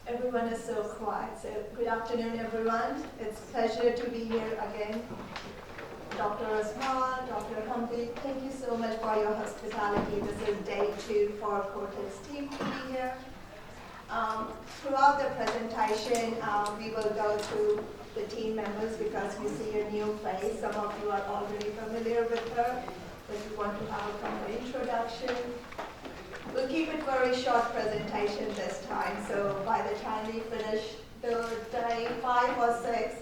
Everyone is so quiet. So good afternoon, everyone. It's a pleasure to be here again. Dr. Osman, Dr. Hamdi, thank you so much for your hospitality. This is day 2 for Kortext team to be here. Throughout the presentation, we will go through the team members because you see a new face. Some of you are already familiar with her, but we want to have a proper introduction. We'll keep it very short presentation this time, so by the time we finish the day 5 or 6,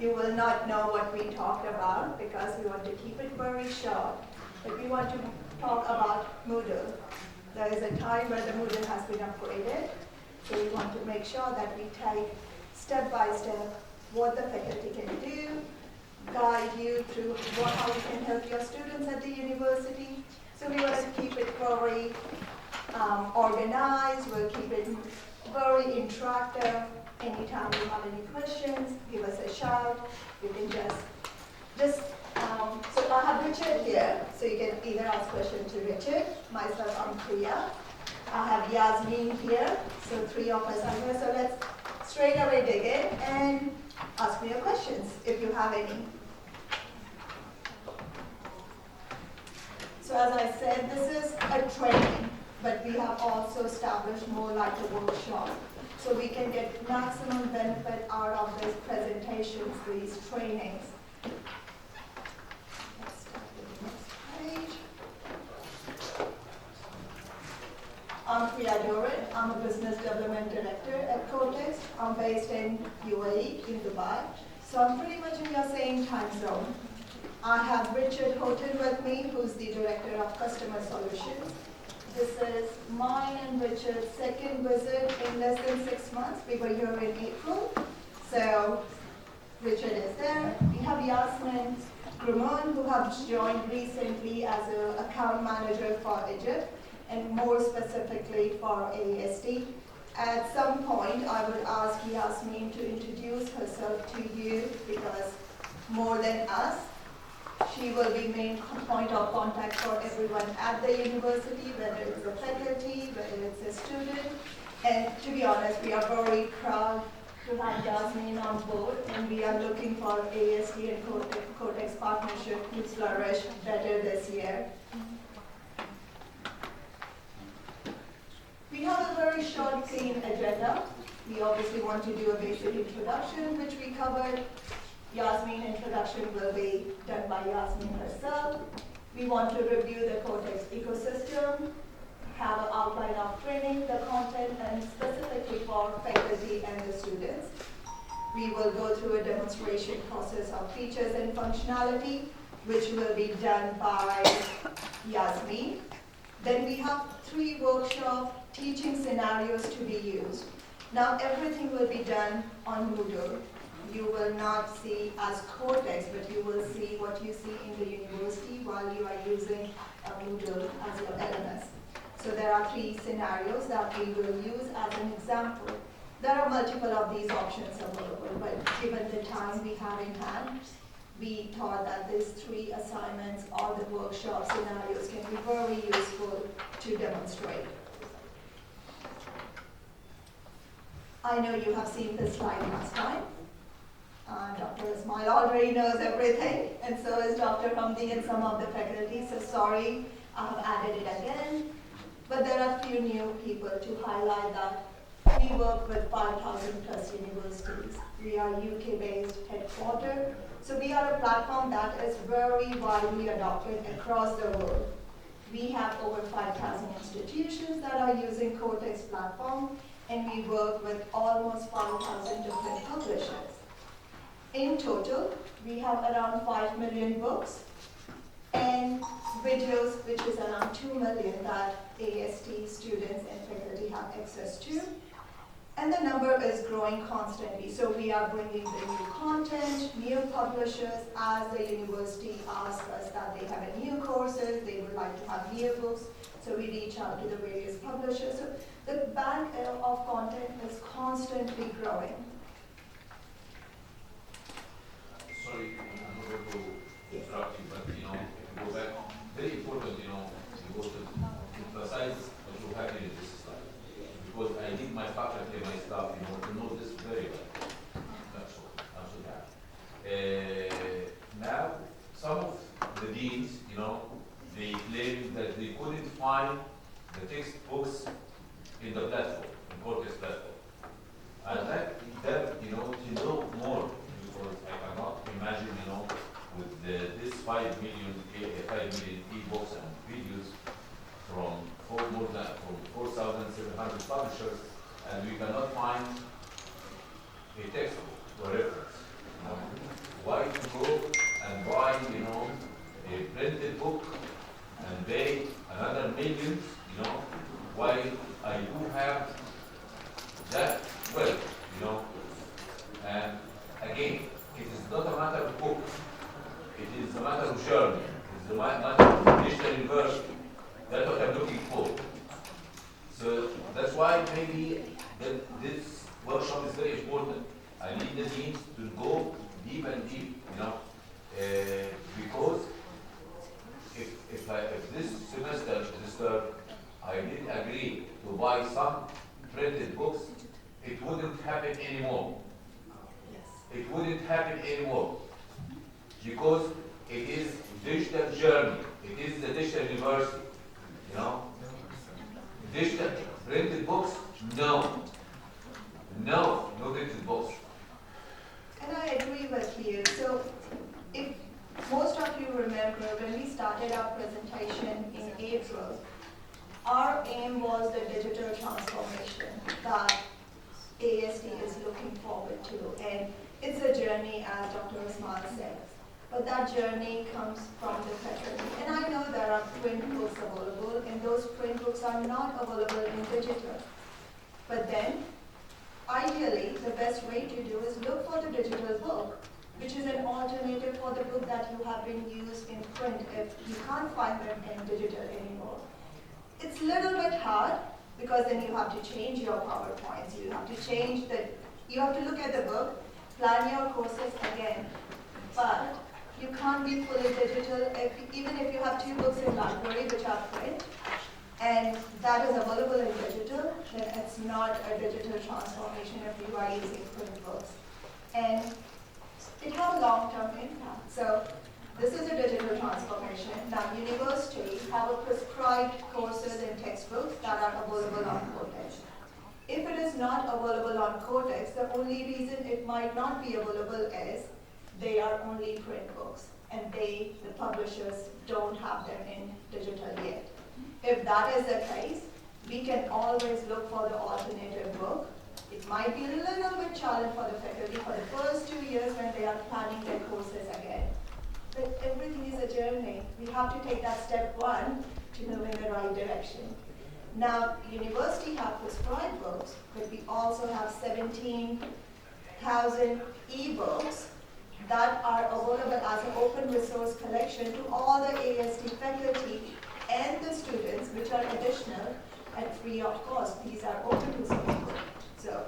you will not know what we talked about because we want to keep it very short. But we want to talk about Moodle. There is a time where the Moodle has been upgraded, so we want to make sure that we take step by step what the faculty can do, guide you through how you can help your students at the university. So we want to keep it very organized, we'll keep it very interactive. Anytime you have any questions, give us a shout. You can so I have Richard here, so you can either ask questions to Richard. Myself, I'm Priya. I have Yasmin here, so 3 of us are here. So let's straight away dig in and ask me your questions if you have any. So as I said, this is a training, but we have also established more like a workshop. So we can get maximum benefit out of these presentations, these trainings. Let's start with the next page. I'm Priya Doran. I'm a Business Development Director at Kortext. I'm based in UAE, in Dubai. So I'm pretty much in your same time zone. I have Richard Houghton with me, who's the Director of Customer Solutions. This is mine and Richard's second visit in less than 6 months. We were here in April, so Richard is there. We have Yasmin Grumon, who has joined recently as an account manager for Egypt, and more specifically for ASD. At some point, I would ask Yasmin to introduce herself to you because more than us, she will be main point of contact for everyone at the university, whether it's a faculty, whether it's a student. And to be honest, we are very proud to have Yasmin on board, and we are looking for ASD and Kortext partnership to flourish better this year. We have a very short, clean agenda. We obviously want to do a basic introduction, which we covered. Yasmin introduction will be done by Yasmin herself. We want to review the Kortext ecosystem, have an outline of training, the content, and specifically for faculty and the students. We will go through a demonstration process of features and functionality, which will be done by Yasmin. Then we have 3 workshop teaching scenarios to be used. Now everything will be done on Moodle. You will not see as Kortext, but you will see what you see in the university while you are using Moodle as your LMS. So there are 3 scenarios that we will use as an example. There are multiple of these options available, but given the time we have in hand, we thought that these 3 assignments or the workshop scenarios can be very useful to demonstrate. I know you have seen this slide last time. Dr. Ismail already knows everything, and so is Dr. Hamdi and some of the faculty, so sorry I have added it again. But there are a few new people to highlight that we work with 5,000 plus universities. We are UK-based headquarters, so we are a platform that is very widely adopted across the world. We have over 5,000 institutions that are using Kortext platform, and we work with almost 5,000 different publishers. In total, we have around 5 million books and videos, which is around 2 million that AST students and faculty have access to. And the number is growing constantly. So we are bringing the new content, new publishers, as the university asks us that they have new courses, they would like to have new books. So we reach out to the various publishers. So the bank of content is constantly growing. Sorry, I'm not going to interrupt you, but if you go back, very important, you go to emphasize what you have in this slide. Because I did my faculty, my staff, to know this very well. That's all. I'm so happy. Now, some of the deans, they claim that they couldn't find the textbooks in the platform, in Kortext platform. I'd like them, to know more, because I cannot imagine, with this 5 million e-books and videos from 4,700 publishers, and we cannot find a textbook or reference. Why to go and buy, a printed book and pay another millions, while I do have that wealth, and again, it is not a matter of books, it is a matter of journey, it is a matter of digital university. That's what I'm looking for. So that's why maybe this workshop is very important. I need the teams to go deep and deep, because if this semester I did agree to buy some printed books, it wouldn't happen anymore. It wouldn't happen anymore, because it is digital journey. It is the digital university. Digital printed books, no printed books. And I agree with you. So if most of you remember, when we started our presentation in April, our aim was the digital transformation that ASD is looking forward to. And it's a journey, as Dr. Usman said. But that journey comes from the faculty. And I know there are print books available, and those print books are not available in digital. But then, ideally, the best way to do is look for the digital book, which is an alternative for the book that you have been used in print if you can't find them in digital anymore. It's a little bit hard, because then you have to change your PowerPoints, you have to look at the book, plan your courses again. But you can't be fully digital, even if you have 2 books in library which are print, and that is available in digital, then it's not a digital transformation if you are using print books. And it has long-term impact. So this is a digital transformation. Now universities have a prescribed courses and textbooks that are available on Kortext. If it is not available on Kortext, the only reason it might not be available is they are only print books, and the publishers don't have them in digital yet. If that is the case, we can always look for the alternative book. It might be a little bit challenging for the faculty for the first 2 years when they are planning their courses again. But everything is a journey. We have to take that step 1 to move in the right direction. Now, university have prescribed books, but we also have 17,000 ebooks that are available as an open resource collection to all the ASD faculty and the students, which are additional at free of cost. These are open resource books. So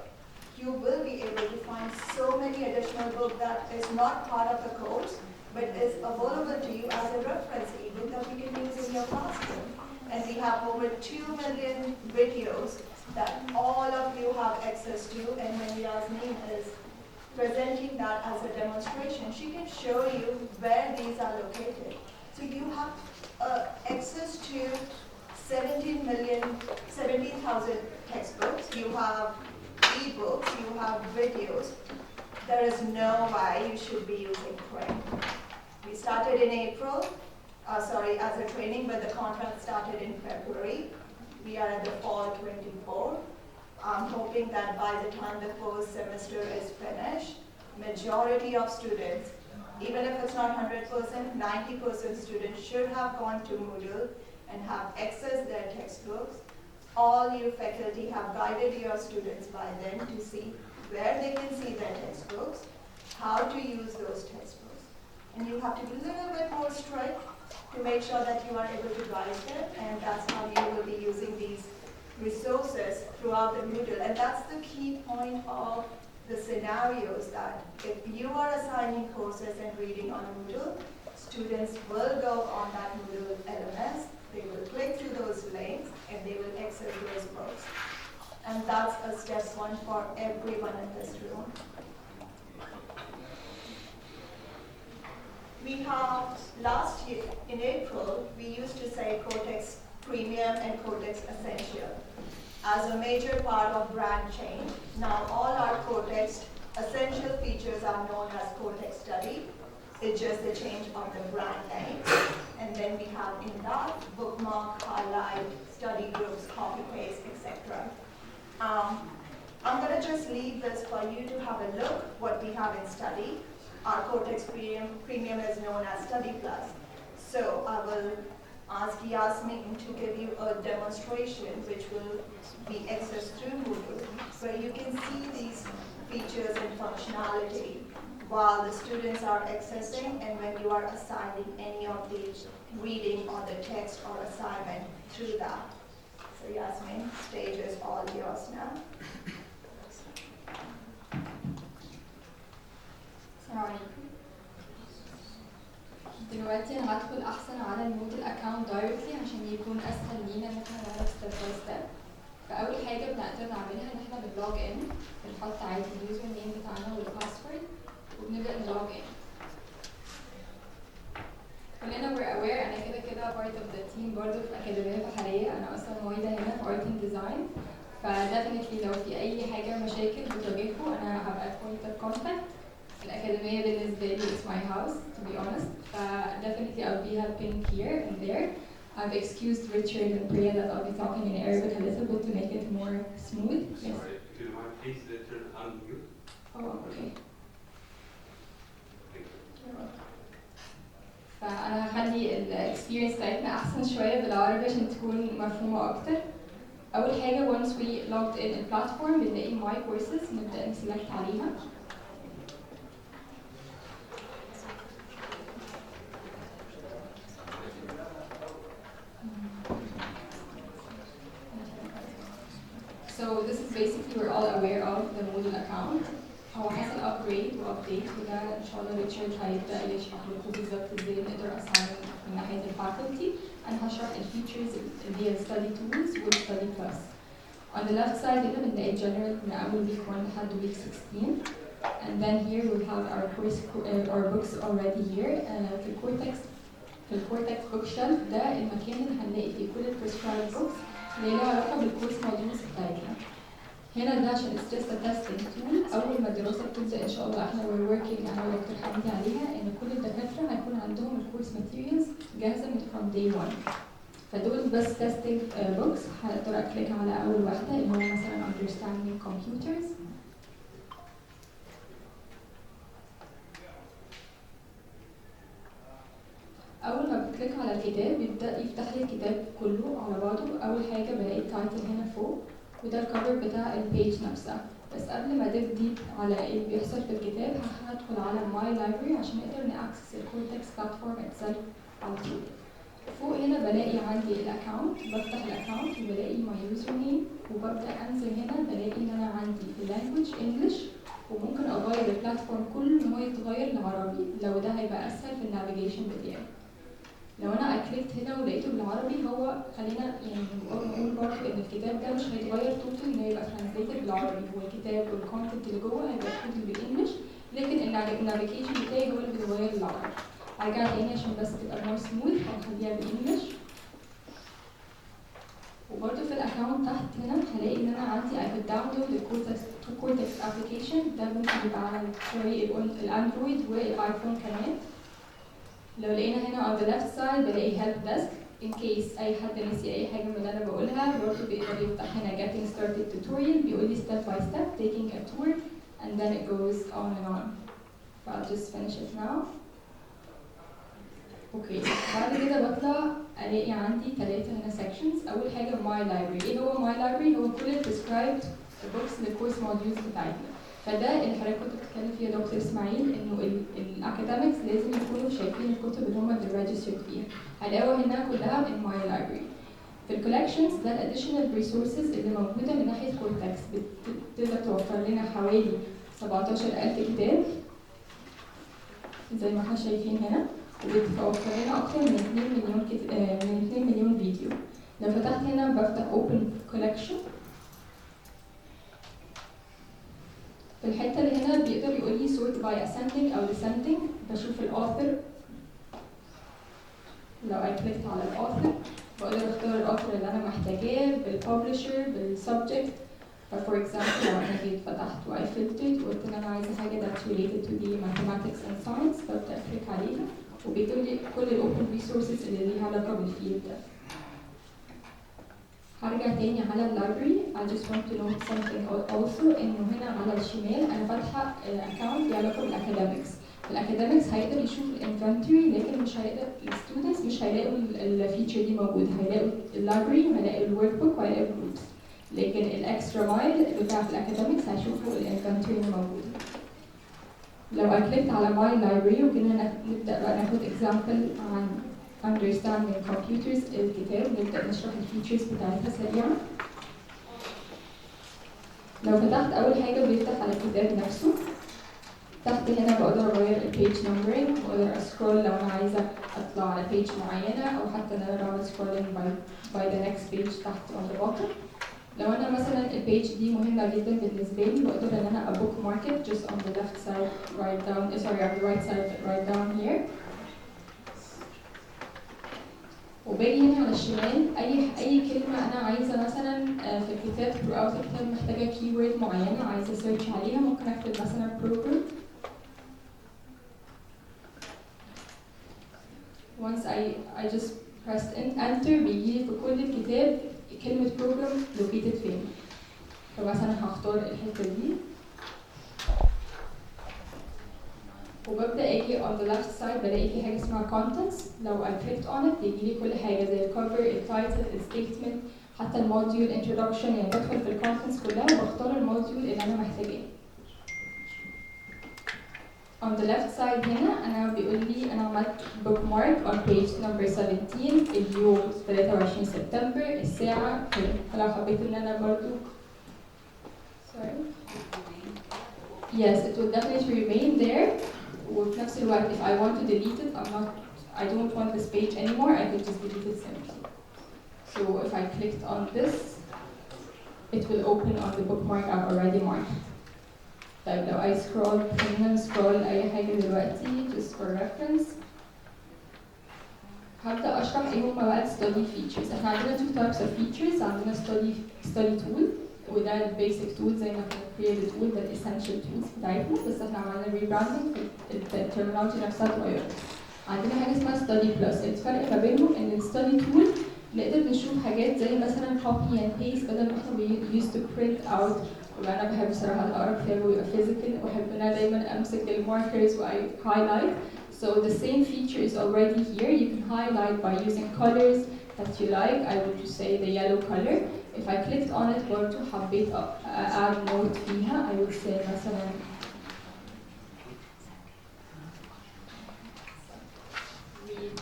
you will be able to find so many additional books that is not part of the course, but is available to you as a reference ebook that you can use in your classroom. And we have over 2 million videos that all of you have access to, and when Yasmin is presenting that as a demonstration, she can show you where these are located. So you have access to 17,000 textbooks, you have ebooks, you have videos. There is no way you should be using print. We started in April, as a training, but the contract started in February. We are at the fall 24. I'm hoping that by the time the first semester is finished, majority of students, even if it's not 100%, 90% students should have gone to Moodle and have accessed their textbooks. All you faculty have guided your students by then to see where they can see their textbooks, how to use those textbooks. And you have to be a little bit more strict to make sure that you are able to guide them, and that's how you will be using these resources throughout the Moodle. And that's the key point of the scenarios, that if you are assigning courses and reading on Moodle, students will go on that Moodle LMS, they will click through those links, and they will access those books. And that's a steps one for everyone in this room. We have, last year, in April, we used to say Kortext Premium and Kortext Essential as a major part of brand change. Now all our Kortext Essential features are known as Kortext Study. It's just the change of the brand name. And then we have in that bookmark, highlight, study groups, copy paste, etc. I'm going to just leave this for you to have a look what we have in study. Our Kortext Premium is known as Study Plus. So I will ask Yasmin to give you a demonstration which will be accessed through Moodle, where you can see these features and functionality while the students are accessing and when you are assigning any of the reading or the text or assignment through that. So Yasmin, stage is all yours now. السلام عليكم. دلوقتي انا هدخل احسن على المودل اكونت دايركتلي عشان يكون اسهل لينا ان احنا نعرف ستيب باي ستيب. فاول حاجه بنقدر نعملها ان احنا بنلوج ان، بنحط عادي اليوزر نيم بتاعنا والباسورد وبنبدا نلوج ان. كلنا we're aware انا كده part of the team برضه في الاكاديميه البحريه، انا اصلا معيده هنا في art and design. فديفنتلي لو في اي حاجه مشاكل بتواجهكم انا هبقى point of contact. الأكاديمية بالنسبة لي it's my house to be honest. Definitely I'll be helping here and there. I've excused Richard and Priya that I'll be talking in Arabic a little bit to make it more smooth. Sorry, if you mind, please turn on mute. Oh, okay. Thank you. فأنا هخلي الإكسبيرينس بتاعتنا أحسن شوية بالعربي عشان تكون مفهومة أكتر. أول حاجة once we logged in البلاتفورم بنلاقي my courses نبدأ نسلكت عليها. So this is basically we're all aware of the Moodle account. هو حصل upgrade وupdate وده إن شاء الله ريتشارد هيبدأ يشرح لكم بالظبط إزاي نقدر assign من ناحية الفاكولتي. أنا هشرح الفيتشرز اللي هي study tools والstudy plus. On the left side هنا بنلاقي general من أول week 1 لحد week 16. And then here we have our course our books already here. في الكورتكس book shelf ده المكان اللي هنلاقي فيه كل prescribed books اللي لها علاقة بالكورس موديولز بتاعتنا. هنا ده عشان it's just a testing tool. أول ما الدراسة بتبدأ إن شاء الله إحنا we're working أنا ودكتور حمدي عليها إن كل الدكاترة هيكون عندهم الكورس materials جاهزة from day 1. فدول بس testing books. هقدر أكليك على أول واحدة اللي هو مثلا understanding computers. اول ما بكليك على الكتاب بيبدا يفتح لي الكتاب كله على بعضه. اول حاجه بلاقي التايتل هنا فوق وده الكفر بتاع البيج نفسها. بس قبل ما اديب ديب على ايه اللي بيحصل في الكتاب هدخل على ماي لايبرري عشان نقدر ناكسس الكورتكس بلاتفورم اتسلف على طول. فوق هنا بلاقي عندي الاكونت، بفتح الاكونت وبلاقي ماي يوزر نيم وببدا انزل هنا بلاقي ان انا عندي اللانجوج انجلش وممكن اغير البلاتفورم كله ان هو يتغير لعربي لو ده هيبقى اسهل في النافيجيشن بتاعي. لو انا اكليكت هنا ولقيته بالعربي هو خلينا يعني نقول برضه ان الكتاب ده مش هيتغير توتال انه يبقى ترانسليتد بالعربي. هو الكتاب والكونتنت اللي جوه هيبقى توتال بالانجلش لكن النافيجيشن بتاعي هو اللي بيتغير للعربي. هرجع تاني عشان بس تبقى مور سموث هنخليها بالانجلش. وبرضه في الاكونت تحت هنا هلاقي ان انا عندي I could download الكورتكس ابلكيشن ده ممكن يبقى على الاندرويد والايفون كمان. لو لقينا هنا on the left side بلاقي help desk in case اي حد نسي اي حاجه من اللي انا بقولها برضه بيقدر يفتح هنا getting started tutorial بيقول لي step by step taking a tour and then it goes on and on. I'll just finish it now. اوكي بعد كده بطلع الاقي عندي 3 هنا sections. اول حاجه my library. ايه هو my library؟ هو كل prescribed books للكورس modules بتاعتنا. فده اللي حضرتك كنت بتتكلم فيه يا دكتور اسماعيل انه الاكاديميكس لازم يكونوا شايفين الكتب اللي هم اللي ريجسترد فيها. هلاقوا هنا كلها in my library. في الكولكشنز ده الاديشنال ريسورسز اللي موجوده من ناحيه كورتكس بتقدر توفر لنا حوالي 17000 كتاب زي ما احنا شايفين هنا وبتوفر لنا اكتر من 2 مليون فيديو. لو فتحت هنا بفتح open collection في الحتة اللي هنا بيقدر يقول لي sort by ascending أو descending. بشوف الأوثر، لو I clicked على الأوثر بقدر أختار الأوثر اللي أنا محتاجاه بالpublisher بالsubject. فور example لو أنا جيت فتحت و I filtered وقلت إن أنا عايزة حاجة that's related to the mathematics and science، ببدأ أكليك عليها وبيجيب لي كل الأوبن resources اللي ليها علاقة بالفيلد ده. هرجع تاني على اللايبرري. I just want to note something also إنه هنا على الشمال أنا فاتحة account ليه علاقة بالأكاديميكس. الأكاديميكس هيقدر يشوف الانفنتوري لكن مش هيقدر الستودنتس مش هيلاقوا الفيتشر دي موجودة، هيلاقوا اللايبرري وهيلاقوا الورك بوك وهيلاقوا الجروبس، لكن الإكسترا مايل بتاع الأكاديميكس هيشوفوا الانفنتوري موجودة. لو أكليكت على ماي لايبرري وكنا نبدأ بقى ناخد example عن understanding computers الكتاب، نبدأ نشرح الفيتشرز بتاعتها سريعا. لو فتحت أول حاجة بيفتح على الكتاب نفسه. تحت هنا بقدر أغير البيج نمبرينج، بقدر أسكرول لو أنا عايزة أطلع على بيج معينة أو حتى إن أنا بعمل سكرولينج by the next page تحت on the bottom. لو أنا مثلا البيج دي مهمة جدا بالنسبة لي بقدر إن أنا أبوك ماركت just on the left side right down sorry on the right side right down here. وباجي هنا على الشمال أي كلمة أنا عايزة مثلا في الكتاب throughout الكتاب محتاجة keyword معينة عايزة search عليها، ممكن أكتب مثلا program. Once I just pressed enter بيجي في كل الكتاب كلمة program located فين. فمثلا هختار الحتة دي وببدأ أجي on the left side بلاقي في حاجة اسمها contents. لو I clicked on it بيجيلي كل حاجة زي الcover، التايتل، الstatement، حتى الموديول introduction. يعني بدخل في الcontents كلها وبختار الموديول اللي أنا محتاجاه. On the left side هنا أنا بيقول لي أنا عملت bookmark on page number 17 اليوم 23 سبتمبر الساعة كده. فلو حبيت إن أنا برضو yes it will definitely remain there. وفي نفس الوقت if I want to delete it I don't want this page anymore I can just delete it simply. So if I clicked on this it will open on the bookmark I've already marked. طيب لو I scroll خلينا نسكرول أي حاجة دلوقتي just for reference. هبدأ أشرح إيه هما بقى study features. إحنا عندنا two types of features. عندنا study tool وده البيسك tool زي ما كنا created tool ده الessential tools بتاعتنا، بس إحنا عملنا rebranding في الترمينولوجي نفسها اتغيرت. عندنا حاجة اسمها study plus. الفرق ما بينهم إن الstudy tool نقدر نشوف حاجات زي مثلا copy and paste بدل ما إحنا used to print out. وأنا بحب صراحة أقرأ كتاب ويبقى physical وأحب إن أنا دايماً أمسك الماركرز و I highlight. So the same feature is already here. You can highlight by using colors that you like. I would just say the yellow color. If I clicked on it برضو حبيت add note فيها I would say مثلا read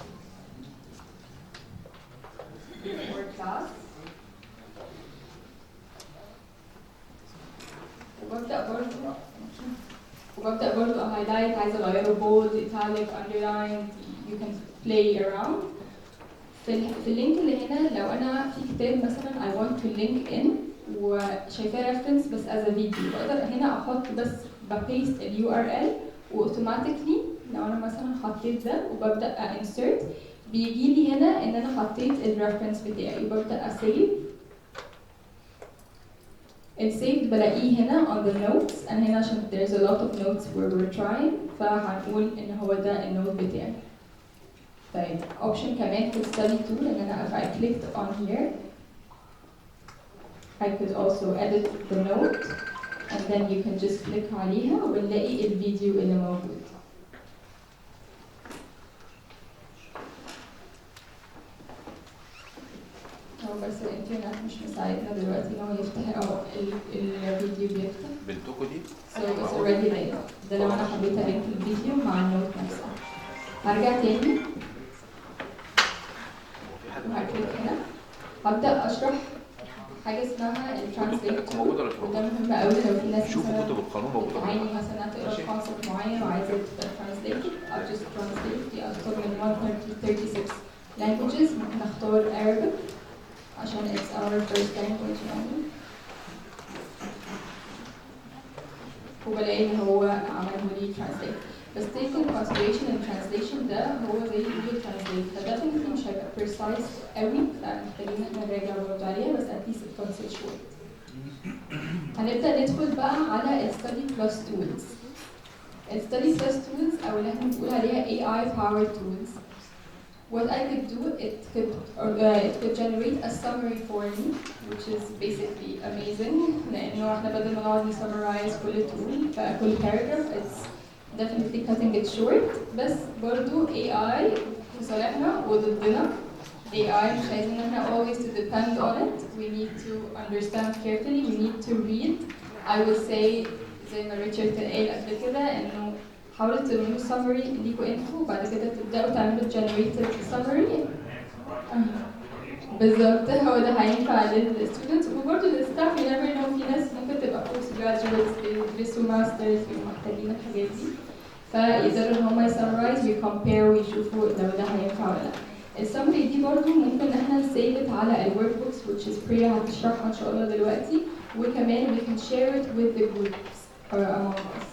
before class. وببدأ برضو highlight عايزة أغيره bold, italic, underline. You can play around. في اللينك اللي هنا لو أنا في كتاب مثلا I want to link in وشايفاه reference بس as a video بقدر هنا أحط بس بpaste ال URL وautomatically لو أنا مثلا حطيت ده وببدأ insert بيجيلي هنا إن أنا حطيت الريفرنس بتاعي وببدأ أسيف. السيف بلاقيه هنا on the notes. أنا هنا عشان there's a lot of notes where we're trying فهنقول إن هو ده النوت بتاعي. طيب option كمان في study tool إن أنا if I clicked on here I could also edit the note and then you can just click عليها وبنلاقي الفيديو اللي موجود. هو بس الانترنت مش مساعدنا دلوقتي ان هو يفتح او الفيديو بيفتح. بنتكو دي؟ So it's already there. ده لو انا حبيت الينك الفيديو مع النوت نفسها. هرجع تاني وهكليك هنا. هبدأ اشرح حاجة اسمها الترانسليت وده مهم قوي لو في ناس شوفوا كتب القانون موجودة. عايزة مثلا تقرا كونسبت معين وعايزة ترانسليت I'll just translate دي اختار من 136 languages. ممكن اختار Arabic عشان it's our first language يعني. وبلاقي ان هو عمله لي translate. بس taking consideration and translation ده هو زي Google Translate، فده definitely مش هيبقى precise قوي، فمحتاجين ان احنا نراجع برضه عليها، بس at least it comes in short. هنبدأ ندخل بقى على ال study plus tools. ال study plus tools أو اللي احنا بنقول عليها AI powered tools. What I could do, it could generate a summary for me, which is basically amazing. لأنه احنا بدل ما نقعد summarize كل tool كل paragraph, it's definitely cutting it short. بس برضو AI في صالحنا وضدنا. AI مش عايزين ان احنا always to depend on it. We need to understand carefully. We need to read. I would say زي ما ريتشارد قال قبل كده انه حاولوا تعملوا summary ليكوا انتوا وبعد كده تبداوا تعملوا generated summary. بالظبط هو ده هينفع للستودنتس وبرضه للستاف. You never know، في ناس ممكن تبقى post graduates بيدرسوا ماسترز محتاجين الحاجات دي، فيقدروا ان هم يسمرايز ويكمبير ويشوفوا لو ده هينفع ولا لا. السمري دي برضه ممكن ان احنا نسيفت على الورك بوكس which is Priya هتشرحها ان شاء الله دلوقتي، وكمان we can share it with the groups or among us.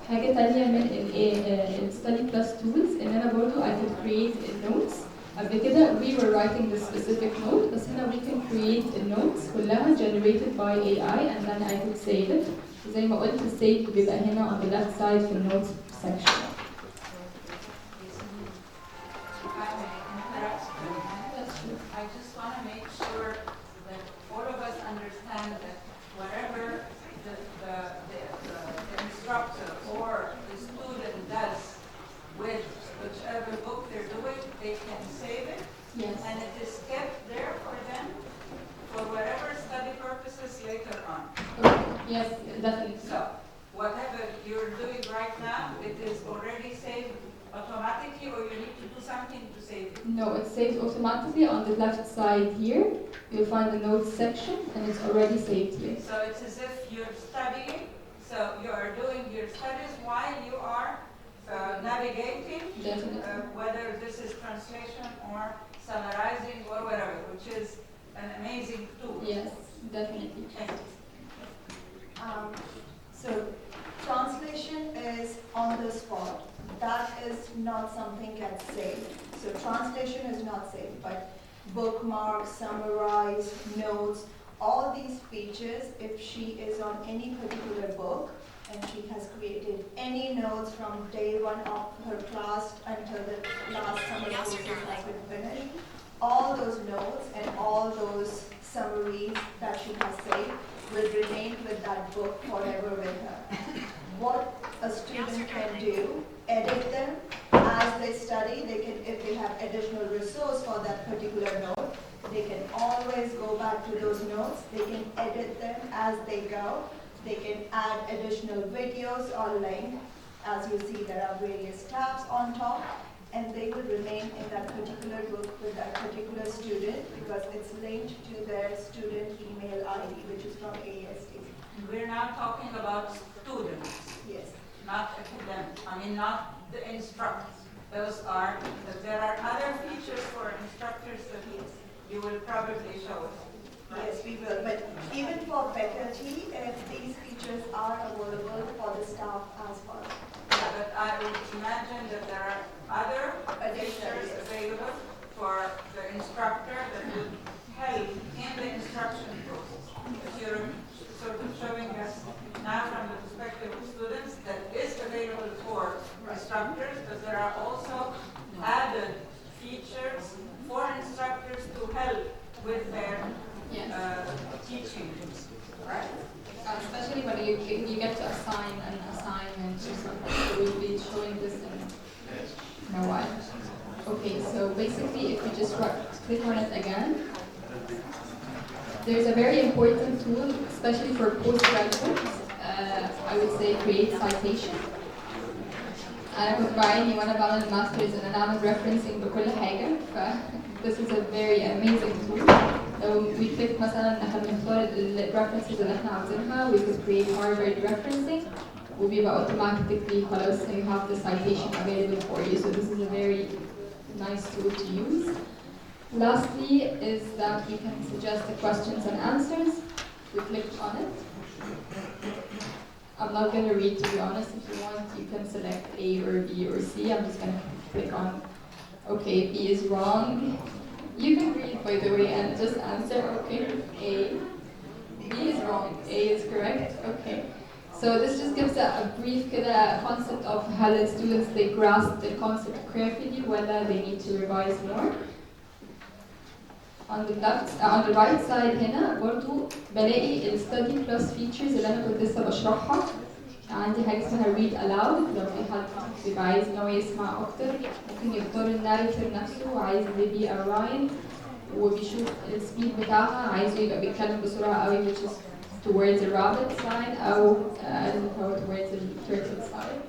حاجة تانية من ال study plus tools ان انا برضو I could create notes. قبل كده we were writing the specific note، بس هنا we can create notes كلها generated by AI and then I could save it. زي ما قلت save بيبقى هنا on the left side في ال notes section. I just want to make sure that all of us understand that whatever the instructor or the student does with whichever book they're doing, they can save it. Yes. And it is kept there for them for whatever study purposes later on. Okay. Yes, definitely. So whatever you're doing right now, it is already saved automatically, or you need to do something to save it? No, it's saved automatically on the left side here. You'll find the notes section and it's already saved here. So it's as if you're studying, so you are doing your studies while you are navigating, whether this is translation or summarizing or whatever, which is an amazing tool. Yes, definitely. Thank you. So translation is on the spot. That is not something that's saved. So translation is not saved, but bookmarks, summarize, notes, all these features, if she is on any particular book and she has created any notes from day one of her class until the last summer course has been finished, all those notes and all those summaries that she has saved will remain with that book forever with her. What a student can do, edit them as they study. They can, if they have additional resource for that particular note, they can always go back to those notes. They can edit them as they go. They can add additional videos or link. As you see, there are various tabs on top, and they will remain in that particular book with that particular student because it's linked to their student email ID, which is from ASD. We're now talking about students. Yes. Not academics. I mean, not the instructors. Those are, there are other features for instructors that you will probably show us. Yes, we will. But even for faculty, these features are available for the staff as well. Yeah, but I would imagine that there are other features available for the instructor that would help in the instruction process. If you're sort of showing us now from the perspective of students that is available for instructors, but there are also added features for instructors to help with their teaching, right? Especially when you get to assign an assignment or something, so we'll be showing this in a while. Okay, so basically if you just click on it again, there's a very important tool, especially for postgraduates. I would say create citation. أنا كنت بعاني وأنا بعمل الماسترز إن أنا أعمل referencing بكل حاجة، this is a very amazing tool. لو we click مثلا إن احنا بنختار ال references اللي احنا عاوزينها, we could create Harvard referencing وبيبقى automatically خلاص you have the citation available for you. So this is a very nice tool to use. Lastly is that you can suggest the questions and answers. We clicked on it. I'm not going to read, to be honest. If you want, you can select A or B or C. I'm just going to click on, okay, B is wrong. You can read, by the way, and just answer, okay, A. B is wrong, A is correct, okay. So this just gives a brief concept of how the students, they grasp the concept carefully, whether they need to revise more. On the right side هنا برضو بلاقي ال study plus features اللي أنا كنت لسه بشرحها. عندي حاجة اسمها read aloud، لو في حد بيبقى عايز إن هو يسمع أكتر ممكن يختار الناريتور نفسه وعايز يبي أراين وبيشوف السبيد بتاعها، عايزه يبقى بيتكلم بسرعة قوي which is towards the rabbit side أو towards the turtle side.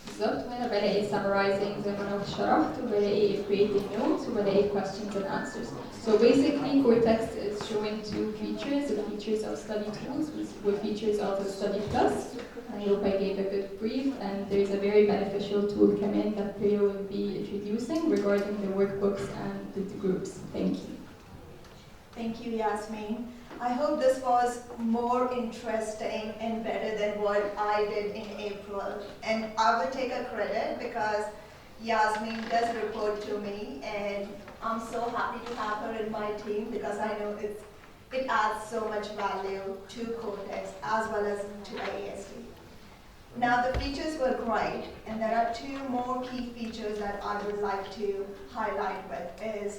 بالظبط. وهنا بلاقي summarizing زي ما أنا شرحت وبلاقي creating notes وبلاقي questions and answers. So basically Kortext is showing two features, the features of study tools with features of the study plus. I hope I gave a good brief, and there's a very beneficial tool coming that Priya will be introducing regarding the workbooks and the groups. Thank you. Thank you, Yasmin. I hope this was more interesting and better than what I did in April. And I will take a credit because Yasmin does report to me, and I'm so happy to have her in my team because I know it adds so much value to Kortext as well as to IASD. Now the features were great, and there are two more key features that I would like to highlight with is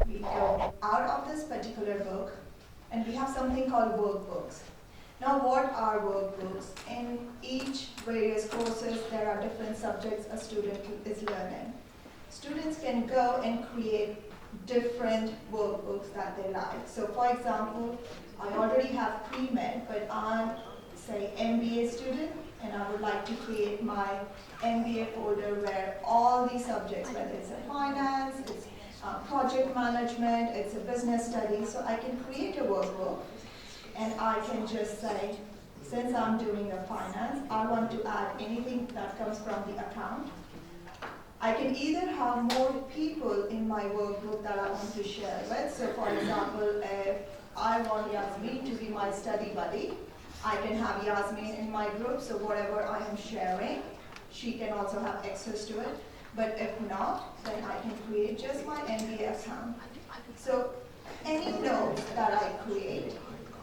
we go out of this particular book and we have something called workbooks. Now what are workbooks? In each various courses there are different subjects a student is learning. Students can go and create different workbooks that they like. So for example, I already have pre-med, but I'm say MBA student and I would like to create my MBA folder where all these subjects, whether it's a finance, it's project management, it's a business studies, so I can create a workbook and I can just say, since I'm doing a finance, I want to add anything that comes from the account. I can either have more people in my workbook that I want to share with. So for example, if I want Yasmin to be my study buddy, I can have Yasmin in my group, so whatever I am sharing, she can also have access to it. But if not, then I can create just my MBA account. So any notes that I create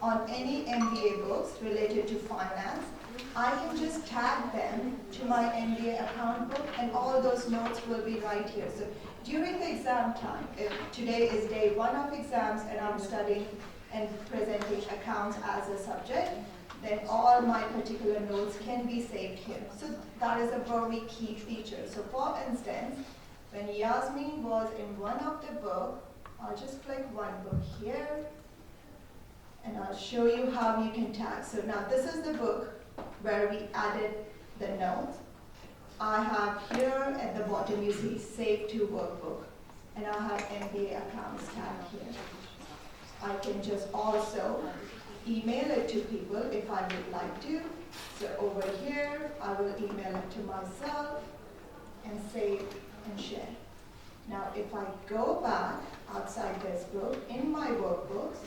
on any MBA books related to finance, I can just tag them to my MBA account book and all those notes will be right here. So during the exam time, if today is day 1 of exams and I'm studying and presenting accounts as a subject, then all my particular notes can be saved here. So that is a very key feature. So for instance, when Yasmin was in one of the book, I'll just click one book here and I'll show you how you can tag. So now this is the book where we added the notes. I have here at the bottom you see save to workbook and I have MBA accounts tag here. I can just also email it to people if I would like to. So over here, I will email it to myself and save and share. Now if I go back outside this book in my workbooks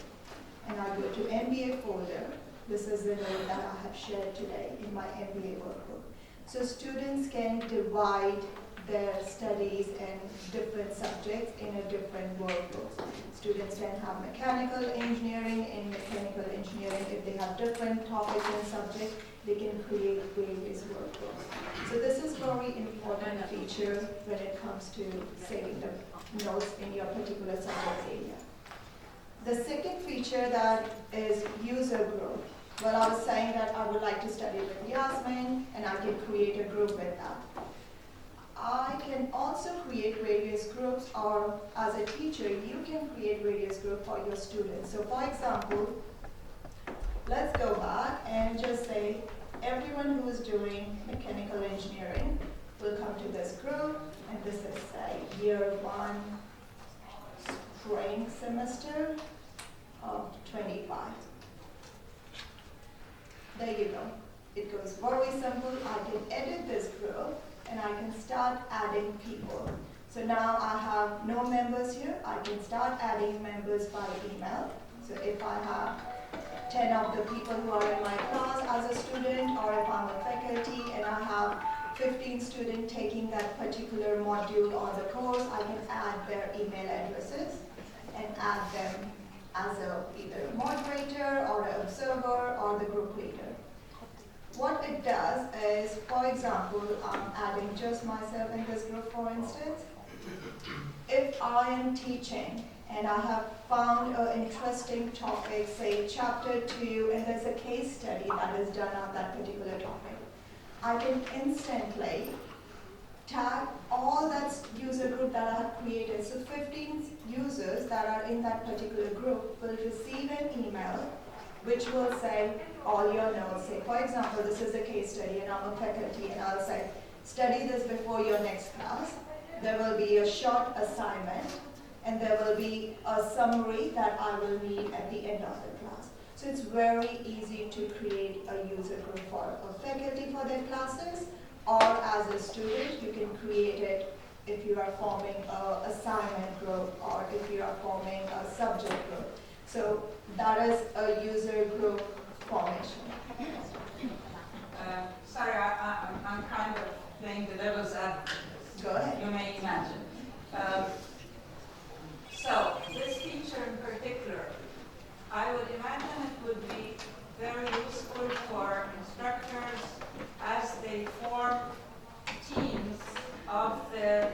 and I go to MBA folder, this is the note that I have shared today in my MBA workbook. So students can divide their studies in different subjects in a different workbooks. Students can have mechanical engineering. In mechanical engineering, if they have different topics and subjects, they can create various workbooks. So this is very important feature when it comes to saving the notes in your particular subject area. The second feature that is user group. Well, I was saying that I would like to study with Yasmin and I can create a group with that. I can also create various groups, or as a teacher, you can create various groups for your students. So for example, let's go back and just say everyone who is doing mechanical engineering will come to this group, and this is say year 1 spring semester of 25. There you go. It goes very simple. I can edit this group and I can start adding people. So now I have no members here. I can start adding members by email. So if I have 10 of the people who are in my class as a student, or if I'm a faculty and I have 15 students taking that particular module on the course, I can add their email addresses and add them as either a moderator or an observer or the group leader. What it does is, for example, I'm adding just myself in this group, for instance. If I am teaching and I have found an interesting topic, say chapter 2, and there's a case study that is done on that particular topic, I can instantly tag all that user group that I have created. So 15 users that are in that particular group will receive an email which will say all your notes. Say, for example, this is a case study and I'm a faculty and I'll say, study this before your next class. There will be a short assignment and there will be a summary that I will need at the end of the class. So it's very easy to create a user group for a faculty for their classes, or as a student, you can create it if you are forming an assignment group or if you are forming a subject group. So that is a user group formation. Sorry, I'm kind of playing the devil's advocate. Go ahead. You may imagine. So this feature in particular, I would imagine it would be very useful for instructors as they form teams of the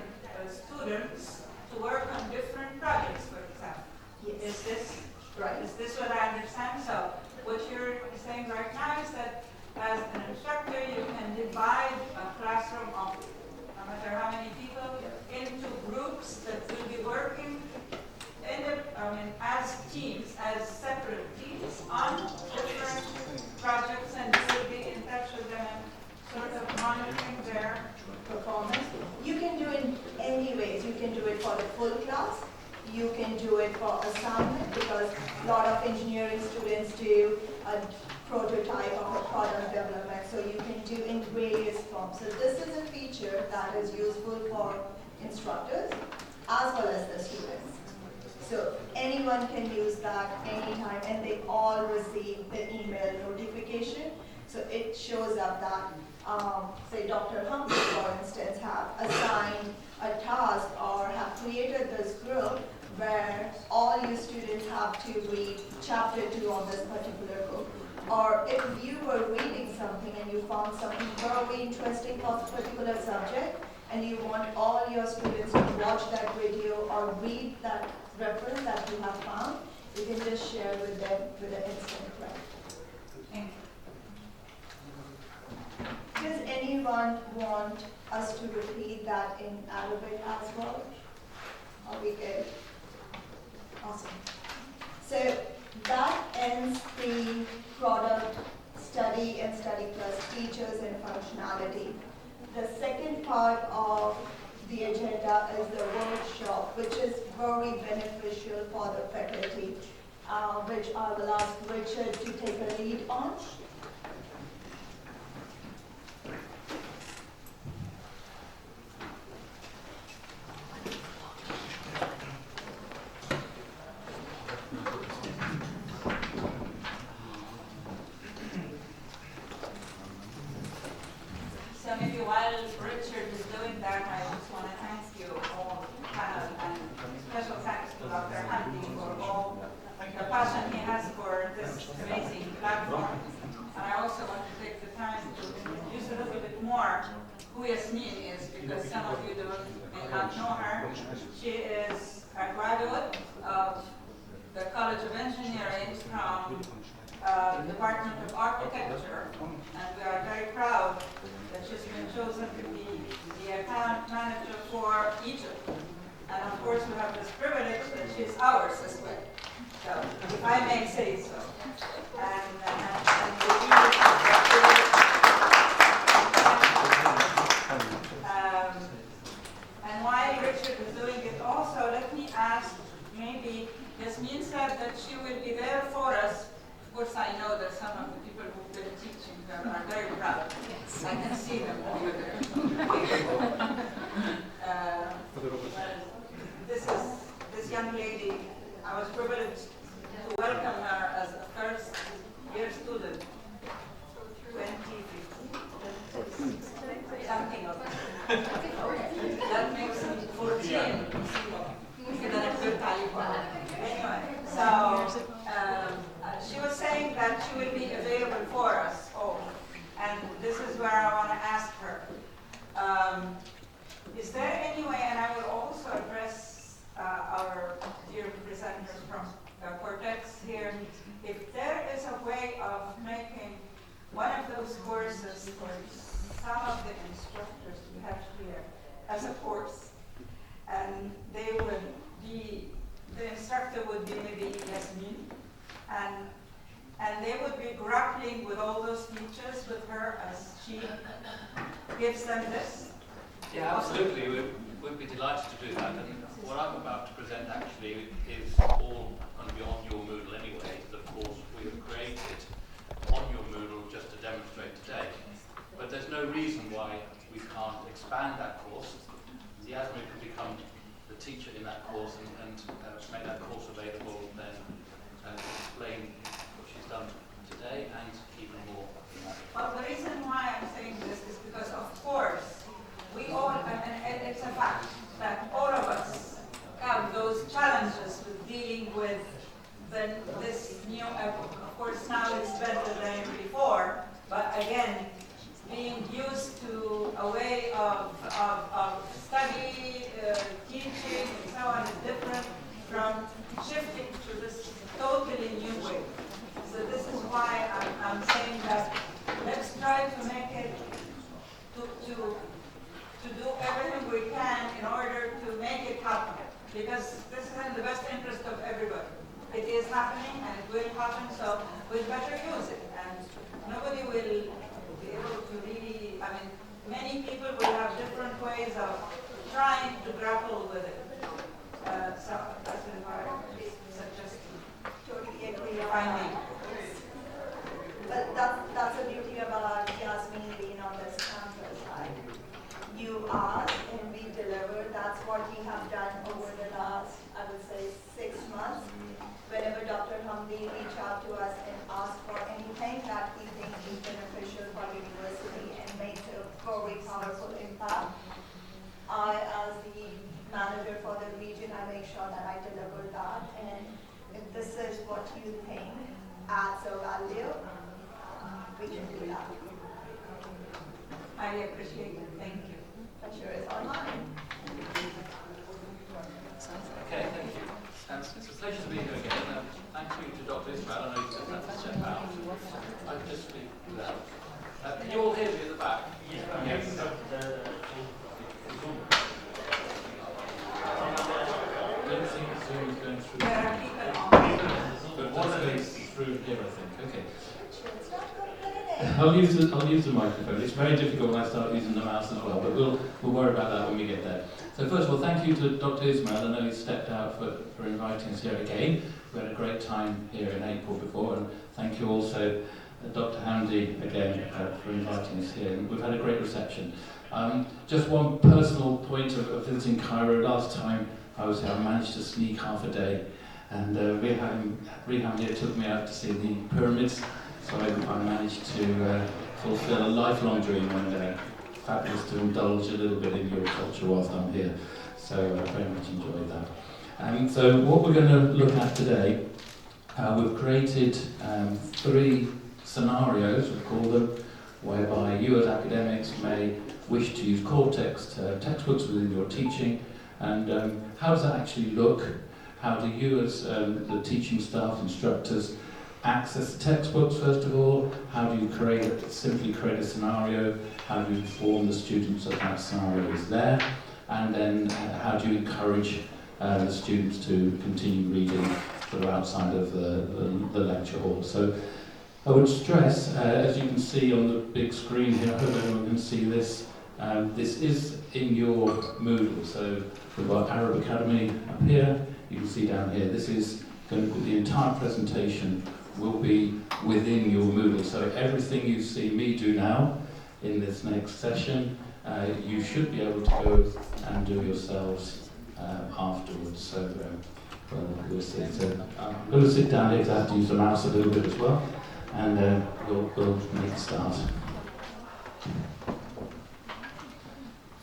students to work on different projects, for example. Yes. Is this Right. Is this what I understand? So what you're saying right now is that as an instructor, you can divide a classroom of no matter how many people into groups that will be working as teams, as separate teams on different projects, and you will be in touch with them and sort of monitoring their Performance. You can do it any ways. You can do it for the full class. You can do it for assignment, because a lot of engineering students do a prototype of a product development. So you can do in various forms. So this is a feature that is useful for instructors as well as the students. So anyone can use that anytime, and they all receive the email notification. So it shows up that, say Dr. Humphrey, for instance, have assigned a task or have created this group where all you students have to read chapter 2 on this particular book. Or if you were reading something and you found something very interesting for a particular subject, and you want all your students to watch that video or read that reference that you have found, you can just share with them with an instant click. Thank you. Does anyone want us to repeat that in Arabic as well? Are we good? Awesome. So that ends the product study and study plus teachers and functionality. The second part of the agenda is the workshop, which is very beneficial for the faculty, which I will ask Richard to take a lead on. So maybe while Richard is doing that, I just want to thank you all, panel, and special thanks to Dr. Hamdi for all the passion he has for this amazing platform. And I also want to take the time to introduce a little bit more who Yasmin is, because some of you may not know her. She is a graduate of the College of Engineering from Department of Architecture, and we are very proud that she's been chosen to be the account manager for Egypt. And of course, we have this privilege that she's ours as well. So, if I may say so. And while Richard is doing it also, let me ask, maybe Yasmin said that she will be there for us. Of course, I know that some of the people who've been teaching her are very proud. Yes. I can see them over there. This young lady, I was privileged to welcome her as a first year student, 2015. Something of that. That makes me 14. Anyway, so she was saying that she will be available for us all. And this is where I want to ask her. Is there any way, and I will also address our dear presenters from Kortext here, if there is a way of making one of those courses for some of the instructors we have here as a course, and they would be, the instructor would be maybe Yasmin, and they would be grappling with all those features with her as she gives them this. Yeah, absolutely. We'd be delighted to do that. And what I'm about to present actually is all going to be on your Moodle anyway. Of course, we have created on your Moodle just to demonstrate today. But there's no reason why we can't expand that course. Yasmin could become the teacher in that course and make that course available, then explain what she's done today and even more than that. Well, the reason why I'm saying this is because, of course, we all, and it's a fact, that all of us have those challenges with dealing with this new epoch. Of course, now it's better than before, but again, being used to a way of study, teaching, and so on is different from shifting to this totally new way. So this is why I'm saying that let's try to make it, to do everything we can in order to make it happen. Because this is in the best interest of everybody. It is happening and it will happen, so we'd better use it. And nobody will be able to really, I mean, many people will have different ways of trying to grapple with it. So that's what I suggest. Totally agree. Finding. But that's the beauty about Yasmin being on this campus. Like, you asked and we delivered. That's what we have done over the last, I would say, 6 months. Whenever Dr. Hamdi reached out to us and asked for anything that we think is beneficial for the university and makes a very powerful impact, I, as the manager for the region, I make sure that I deliver that. And if this is what you think adds a value, we can do that. I appreciate it. Thank you. Pleasure is all mine. Okay, thank you. It's a pleasure to be here again. Thank you to Dr. Ismail. I know you just have to step out. I can just speak without. Can you all hear me at the back? Yes. I don't think Zoom is going through. There are people on. But one of these through here, I think. Okay. It's not complaining. I'll use the microphone. It's very difficult when I start using the mouse as well, but we'll worry about that when we get there. So first of all, thank you to Dr. Ismail. I know he stepped out for inviting us here again. We had a great time here in April before, and thank you also Dr. Hamdi again for inviting us here. And we've had a great reception. Just one personal point of visiting Cairo. Last time I was here, I managed to sneak half a day, and Reham here took me out to see the pyramids. So I managed to fulfill a lifelong dream one day. Fabulous to indulge a little bit in your culture whilst I'm here. So I very much enjoyed that. So what we're going to look at today, we've created 3 scenarios, we call them, whereby you as academics may wish to use Kortext textbooks within your teaching. And how does that actually look? How do you as the teaching staff, instructors, access the textbooks first of all? How do you simply create a scenario? How do you inform the students that that scenario is there? And then how do you encourage the students to continue reading sort of outside of the lecture hall? So I would stress, as you can see on the big screen here, I hope everyone can see this. This is in your Moodle. So we've got Academy up here. You can see down here. This is going to be the entire presentation will be within your Moodle. So everything you see me do now in this next session, you should be able to go and do yourselves afterwards. So well, we'll see. So I'm going to sit down here because I have to use the mouse a little bit as well, and we'll make a start.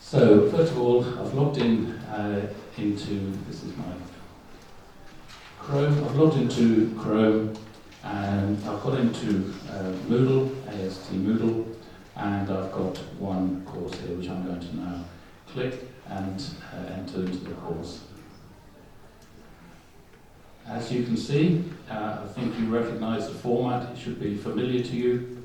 So first of all, I've logged in into, this is my Chrome. I've logged into Chrome, and I've got into Moodle, AST Moodle, and I've got one course here which I'm going to now click and enter into the course. As you can see, I think you recognise the format. It should be familiar to you.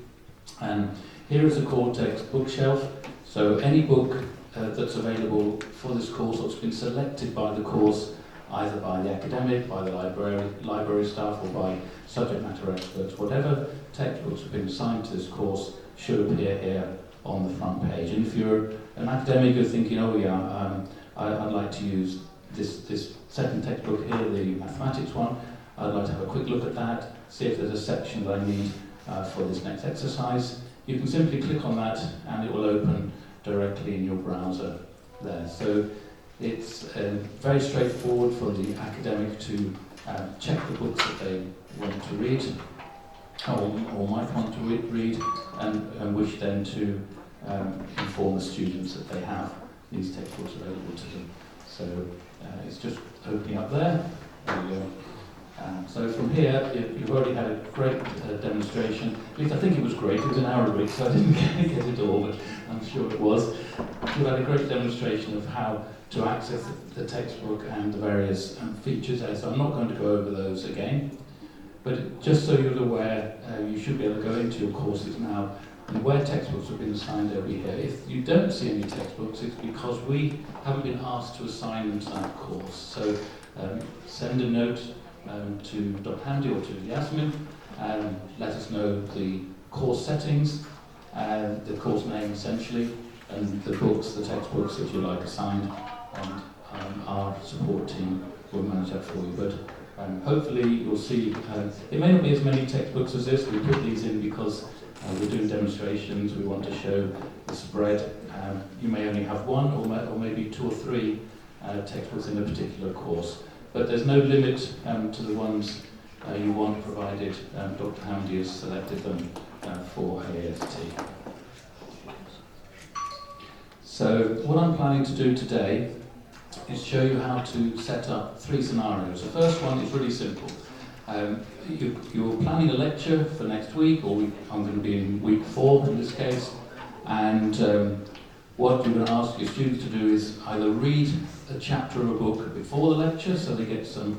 And here is a Kortext bookshelf. So any book that's available for this course, or it's been selected by the course, either by the academic, by the library staff, or by subject matter experts, whatever textbooks have been assigned to this course should appear here on the front page. And if you're an academic who's thinking, oh yeah, I'd like to use this second textbook here, the mathematics one, I'd like to have a quick look at that, see if there's a section that I need for this next exercise. You can simply click on that and it will open directly in your browser there. So it's very straightforward for the academic to check the books that they want to read, or might want to read, and wish then to inform the students that they have these textbooks available to them. So it's just opening up there. There we go. So from here, you've already had a great demonstration. At least I think it was great. It was in Arabic, so I didn't get it all, but I'm sure it was. You've had a great demonstration of how to access the textbook and the various features there. So I'm not going to go over those again. But just so you're aware, you should be able to go into your courses now, and where textbooks have been assigned over here. If you don't see any textbooks, it's because we haven't been asked to assign them to that course. So send a note to Dr. Hamdi or to Yasmin, and let us know the course settings, the course name essentially, and the books, the textbooks that you like assigned, and our support team will manage that for you. But hopefully you'll see, it may not be as many textbooks as this. We put these in because we're doing demonstrations, we want to show the spread. You may only have one or maybe two or three textbooks in a particular course. But there's no limit to the ones you want, provided Dr. Hamdi has selected them for AST. So what I'm planning to do today is show you how to set up 3 scenarios. The first one is really simple. You're planning a lecture for next week, or I'm going to be in week 4 in this case, and what you're going to ask your students to do is either read a chapter of a book before the lecture, so they get some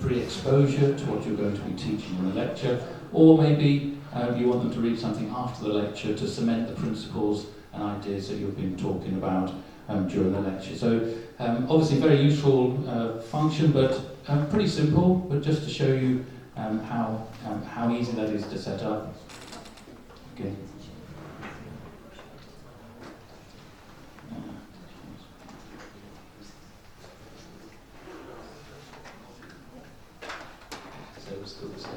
pre-exposure to what you're going to be teaching in the lecture, or maybe you want them to read something after the lecture to cement the principles and ideas that you've been talking about during the lecture. So obviously very useful function, but pretty simple, but just to show you how easy that is to set up. Okay. So we're still the same.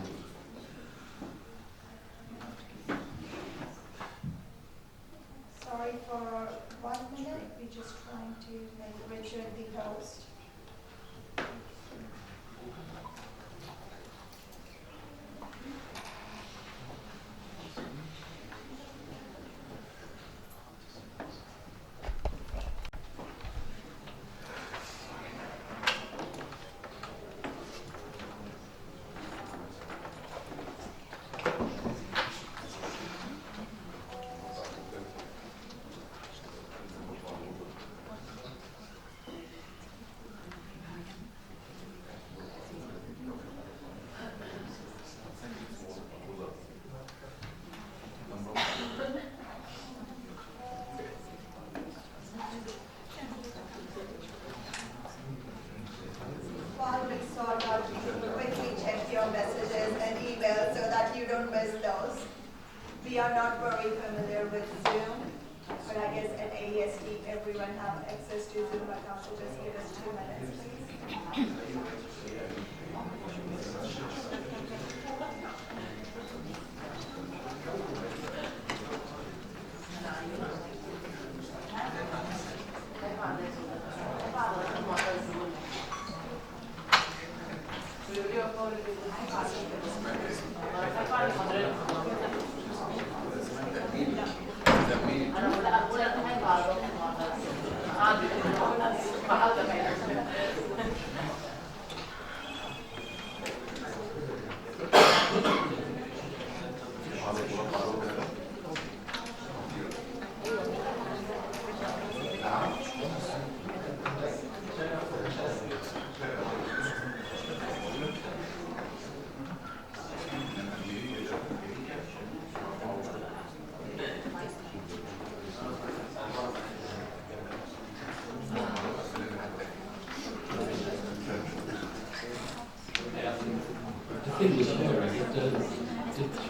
Sorry for 1 minute, we're just trying to make Richard the host. While we sort out, quickly check your messages and emails so that you don't miss those. We are not very familiar with Zoom, but I guess at AEST everyone have access to Zoom account, so just give us 2 minutes, please.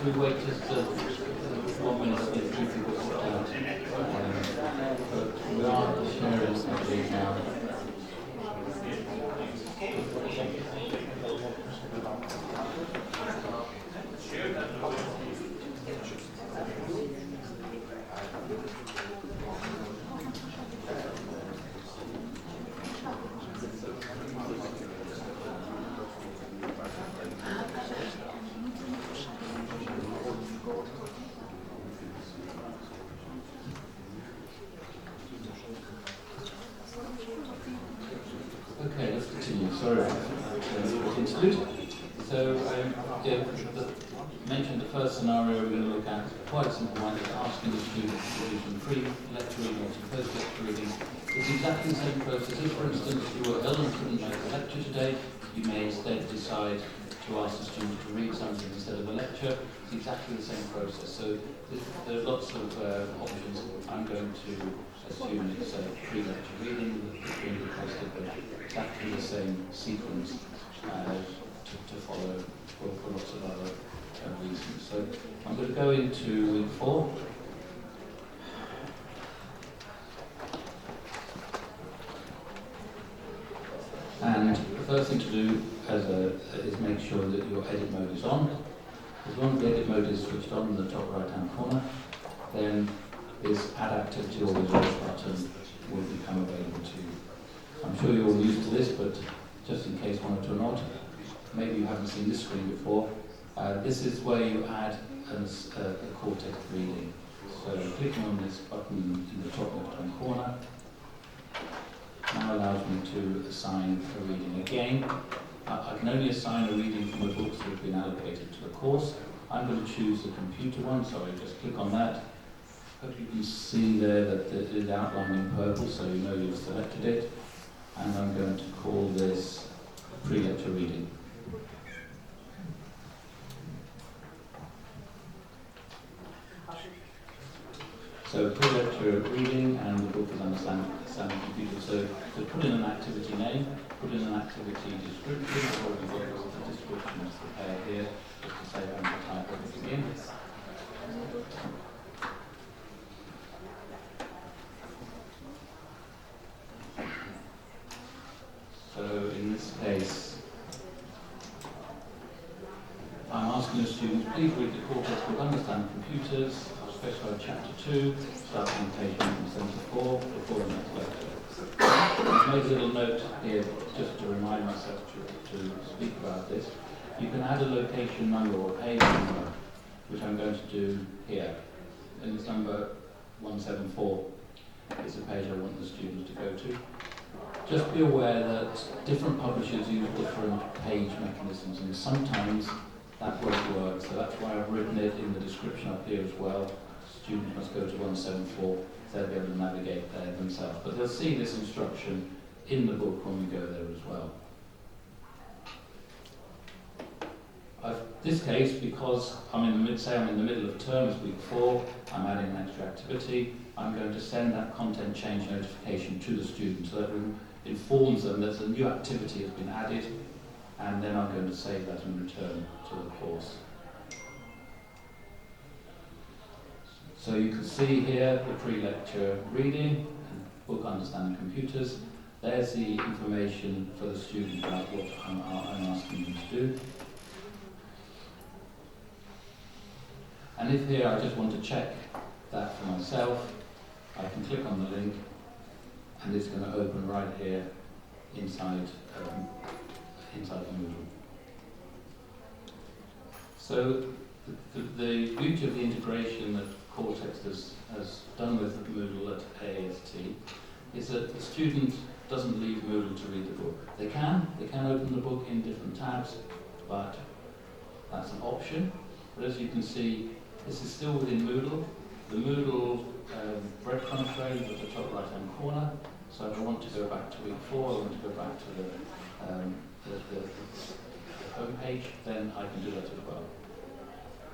Should we wait just 1 minute to get through people sit down? We are sharing something now. Okay, let's continue. Sorry about that interlude. So, mentioned the first scenario we're going to look at, quite a simple one, is asking the student to do some pre-lecture reading or some post-lecture reading. It's exactly the same process. If, for instance, you were ill and couldn't make a lecture today, you may instead decide to ask the student to read something instead of a lecture. It's exactly the same process. So there are lots of options. I'm going to assume it's a pre-lecture reading that's being requested, but exactly the same sequence to follow for lots of other reasons. So I'm going to go into week 4. And the first thing to do is make sure that your edit mode is on. As long as the edit mode is switched on in the top right hand corner, then this add activity or resource button will become available to you. I'm sure you're all used to this, but just in case one or two are not, maybe you haven't seen this screen before. This is where you add a Kortext reading. So clicking on this button in the top left hand corner now allows me to assign a reading. Again, I can only assign a reading from the books that have been allocated to the course. I'm going to choose the computer one, so I just click on that. Hope you can see there that it is outlined in purple, so you know you've selected it. And I'm going to call this pre-lecture reading. So pre-lecture reading, and the book is understanding computer. So to put in an activity name, put in an activity description. I've already got the description as prepared here, just to say I'm going to type everything in. So in this case, I'm asking the students, please read the Kortext book, Understand Computers. I'll specify chapter 2, starting on page 174, before the next lecture. I've made a little note here, just to remind myself to speak about this. You can add a location number or page number, which I'm going to do here. And it's number 174 is the page I want the students to go to. Just be aware that different publishers use different page mechanisms, and sometimes that won't work. So that's why I've written it in the description up here as well. Students must go to 174, they'll be able to navigate there themselves. But they'll see this instruction in the book when we go there as well. This case, because I'm in the middle of term, it's week 4, I'm adding an extra activity, I'm going to send that content change notification to the student so that it informs them that a new activity has been added, and then I'm going to save that and return to the course. So you can see here the pre-lecture reading, book Understanding Computers. There's the information for the student about what I'm asking them to do. And if here I just want to check that for myself, I can click on the link and it's going to open right here inside the Moodle. So the beauty of the integration that Kortext has done with Moodle at AST is that the student doesn't leave Moodle to read the book. They can open the book in different tabs, but that's an option. But as you can see, this is still within Moodle. The Moodle breadcrumb trail is at the top right-hand corner. So if I want to go back to week 4, I want to go back to the home page, then I can do that as well.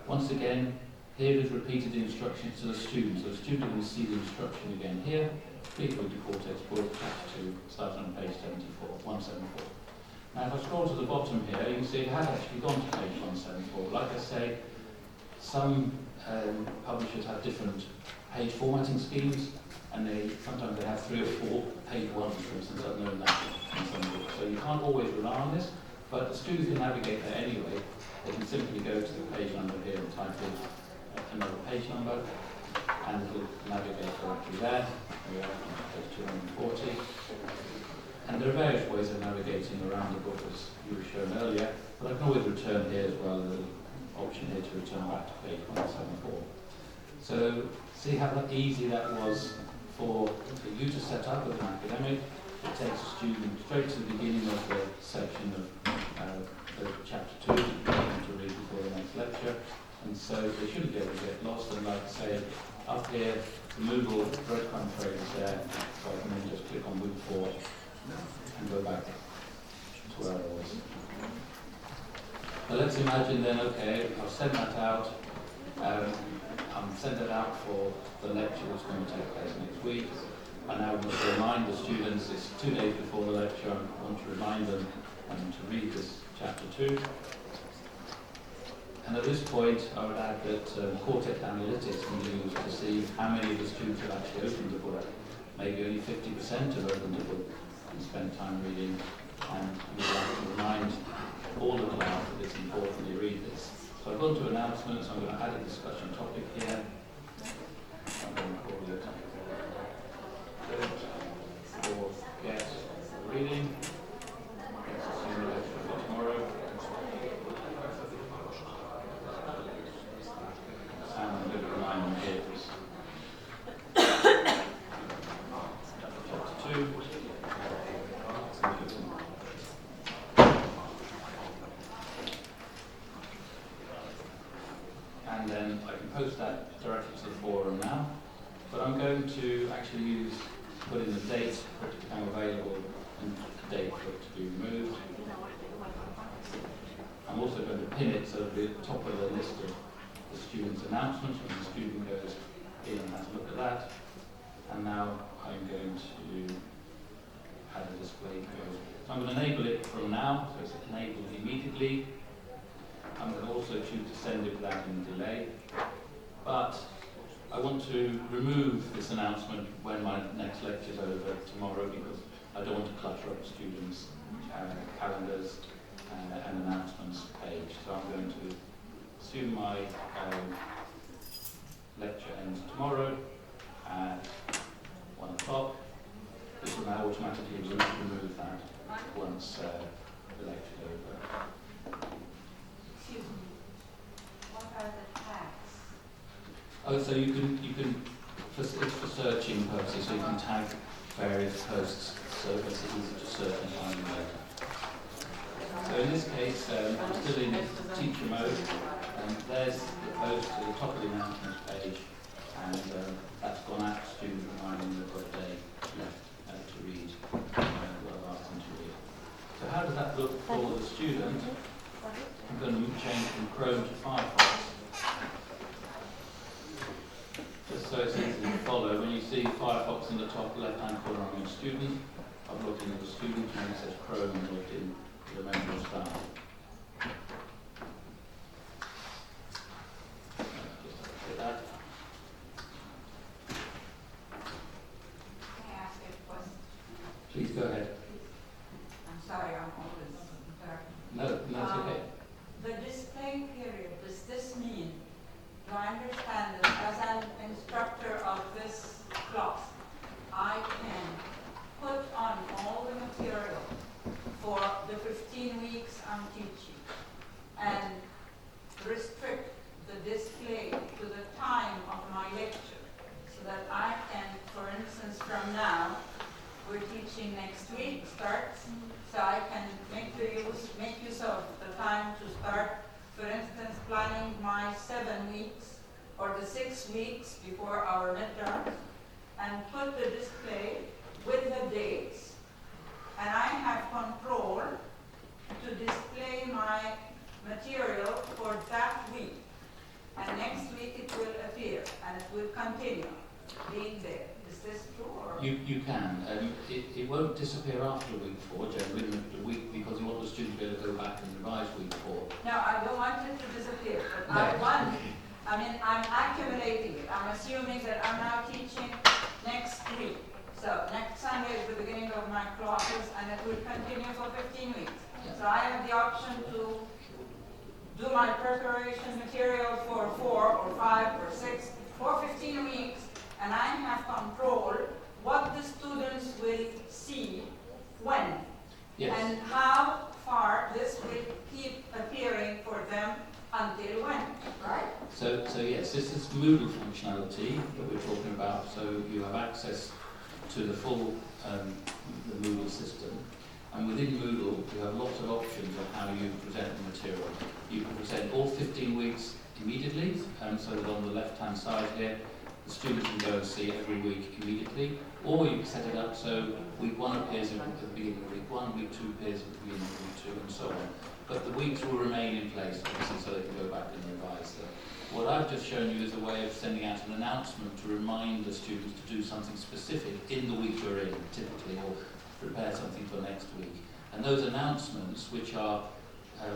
Once again, here is repeated instructions to the student. So the student will see the instruction again here. Please read the Kortext book, chapter 2, starting on page 174. Now if I scroll to the bottom here, you can see it has actually gone to page 174. Like I say, some publishers have different page formatting schemes, and sometimes they have 3 or 4 page ones, for instance. I've known that in some books. So you can't always rely on this, but the students can navigate there anyway. They can simply go to the page number here and type in another page number, and it will navigate directly there. We are on page 240. And there are various ways of navigating around the book, as you were shown earlier, but I can always return here as well. There's an option here to return back to page 174. So see how easy that was for you to set up as an academic. It takes a student straight to the beginning of the section of chapter 2 to read before the next lecture, and so they shouldn't be able to get lost. And like I say, up here, the Moodle breadcrumb trail is there, so I can then just click on move 4 and go back to where I was. But let's imagine then, okay, I'll send that out. I'm send it out for the lecture that's going to take place next week. I now want to remind the students, it's 2 days before the lecture, I want to remind them to read this chapter 2. And at this point, I would add that Kortext analytics can be used to see how many of the students have actually opened the book. Maybe only 50% have opened the book and spent time reading, and we'd like to remind all of the class that it's important they read this. So I've gone to announcements. I'm going to add a discussion topic here. I'm going to call it for guest reading. Let's assume the lecture for tomorrow. And I'm going to remind them here this. Chapter 2. And then I can post that directly to the forum now. But I'm going to actually put in the date for it to become available and the date for it to be removed. I'm also going to pin it so it'll be at the top of the list of the student's announcements when the student goes in and has a look at that. And now I'm going to add a display code. So I'm going to enable it from now, so it's enabled immediately. I'm going to also choose to send it without any delay. But I want to remove this announcement when my next lecture is over tomorrow, because I don't want to clutter up students' calendars and announcements page. So I'm going to assume my lecture ends tomorrow at 1 o'clock. This will now automatically remove that once the lecture is over. Excuse me, what are the tags? Oh, so you can it's for searching purposes, so you can tag various posts so it's easy to search and find them later. So in this case, I'm still in teacher mode, and there's the post at the top of the announcements page, and that's gone out to students reminding them they've got a day left to read what I've asked them to read. So how does that look for the student? I'm going to change from Chrome to Firefox. Just so it's easy to follow, when you see Firefox in the top left-hand corner, I'm a student. I'm looking at the student, and it says Chrome and looked in the member of staff. Just like that. Can I ask you a question? Please go ahead. I'm sorry, I'm always interrupting. No, it's okay. The display period, does this mean, do I understand that as an instructor of this class, I can put on all the material for the 15 weeks I'm teaching and restrict the display to the time of my lecture, so that I can, for instance, from now, we're teaching next week starts, so I can make use of the time to start, for instance, planning my 7 weeks or the 6 weeks before our midterm, and put the display with the dates, and I have control to display my material for that week, and next week it will appear and it will continue being there. Is this true? Or? You can. It won't disappear after week 4, generally, the week, because you want the student to be able to go back and revise week 4. No, I don't want it to disappear, but No. I want then I'm accumulating it. I'm assuming that I'm now teaching next week. So next Sunday is the beginning of my classes, and it will continue for 15 weeks. So I have the option to do my preparation material for 4 or 5 or 6 for 15 weeks, and I have control what the students will see when, and how far this will keep appearing for them until when, right? So yes, this is Moodle functionality that we're talking about. So you have access to the full the Moodle system. And within Moodle, you have lots of options on how you present the material. You can present all 15 weeks immediately, so that on the left-hand side here, the students can go and see every week immediately, or you can set it up so week 1 appears at the beginning of week 1, week 2 appears at the beginning of week 2, and so on. But the weeks will remain in place, obviously, so they can go back and revise them. What I've just shown you is a way of sending out an announcement to remind the students to do something specific in the week you're in, typically, or prepare something for next week. And those announcements, which are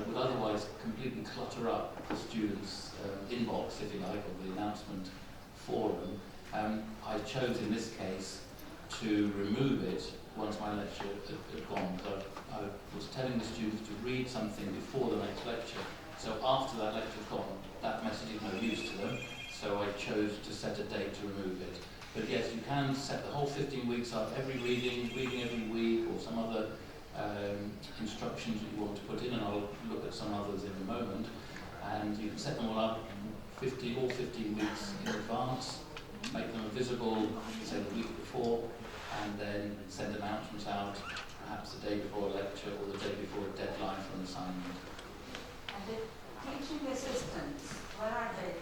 would otherwise completely clutter up the students' inbox, if you like, or the announcement forum, I chose in this case to remove it once my lecture had gone. So I was telling the students to read something before the next lecture. So after that lecture's gone, that message is no use to them. So I chose to set a date to remove it. But yes, you can set the whole 15 weeks up, every reading every week, or some other instructions that you want to put in, and I'll look at some others in a moment. And you can set them all up all 15 weeks in advance, make them visible, say the week before, and then send announcements out, perhaps the day before a lecture or the day before a deadline for an assignment. And the teaching assistants, what are they?